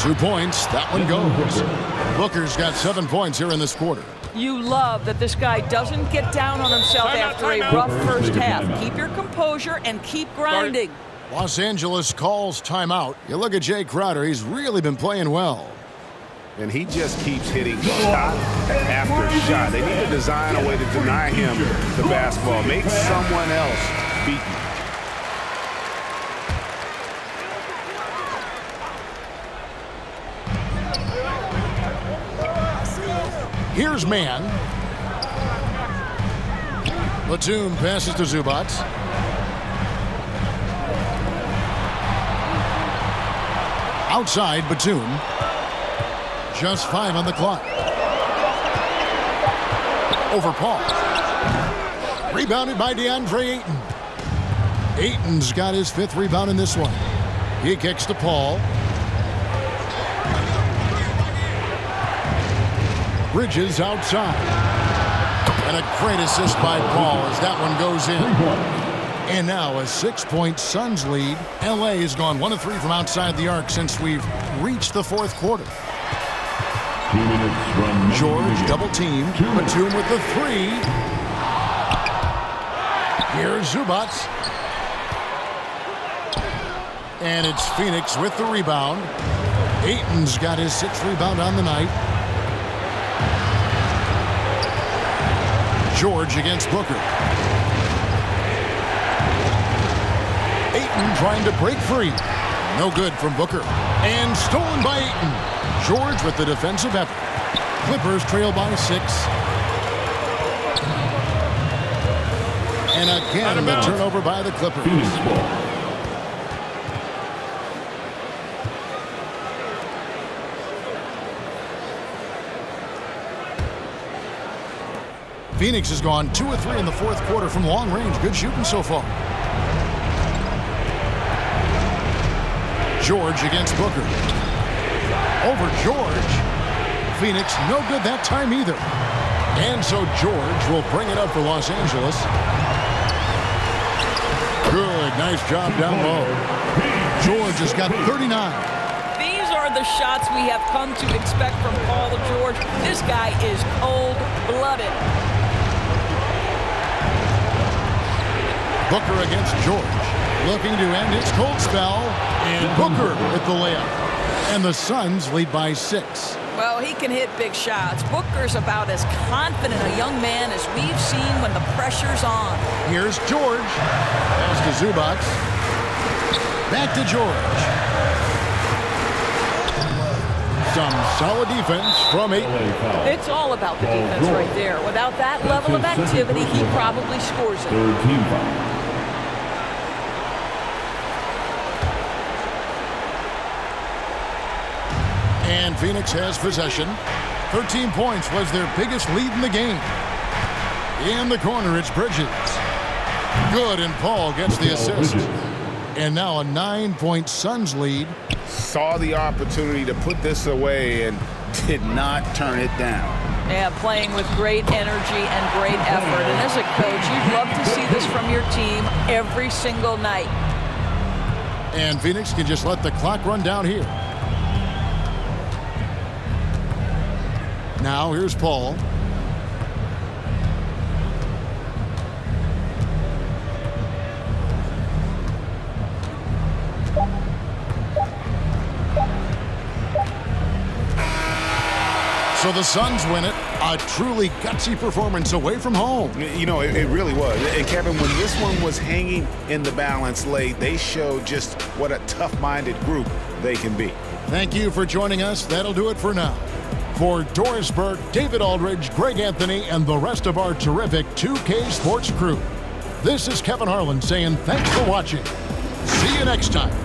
2 points. That one goes. Booker's got 7 points here in this quarter. You love that this guy doesn't get down on himself after a rough first half. Keep your composure and keep grinding. Los Angeles calls timeout. You look at Jay Crowder. He's really been playing well. And he just keeps hitting shot after shot. They need to design a way to deny him the basketball. Make someone else beat you. Here's Man. Batum passes to Zubac. Outside, Batum. Just 5 on the clock. Over Paul. Rebounded by DeAndre Ayton. Ayton's got his 5th rebound in this one. He kicks to Paul. Bridges outside. And a great assist by Paul as that one goes in. And now a 6-point Suns lead. LA has gone 1 of 3 from outside the arc since we've reached the 4th quarter. George double team. Batum with the 3. Here's Zubac. And it's Phoenix with the rebound. Ayton's got his 6th rebound on the night. George against Booker. Ayton trying to break free. No good from Booker. And stolen by Ayton. George with the defensive effort. Clippers trail by 6. And again, the turnover by the Clippers. Phoenix has gone 2 of 3 in the 4th quarter from long range. Good shooting so far. George against Booker. Over George. Phoenix no good that time either. And so George will bring it up for Los Angeles. Good, nice job down low. George has got 39. These are the shots we have come to expect from Paul George. This guy is cold-blooded. Booker against George. Looking to end his cold spell. And Booker with the layup. And the Suns lead by 6. Well, he can hit big shots. Booker's about as confident a young man as we've seen when the pressure's on. Here's George. Pass to Zubac. Back to George. Some solid defense from Ayton. It's all about the defense right there. Without that level of activity, he probably scores it. Third team foul. And Phoenix has possession. 13 points was their biggest lead in the game. In the corner, it's Bridges. Good, and Paul gets the assist. And now a 9-point Suns lead. Saw the opportunity to put this away and did not turn it down. Yeah, playing with great energy and great effort. And as a coach, you'd love to see this from your team every single night. And Phoenix can just let the clock run down here. Now here's Paul. So the Suns win it. A truly gutsy performance away from home. You know, it really was. And Kevin, when this one was hanging in the balance late, they showed just what a tough-minded group they can be. Thank you for joining us. That'll do it for now. For Doris Burke, David Aldridge, Greg Anthony, and the rest of our terrific 2K Sports crew, this is Kevin Harlan saying thanks for watching. See you next time.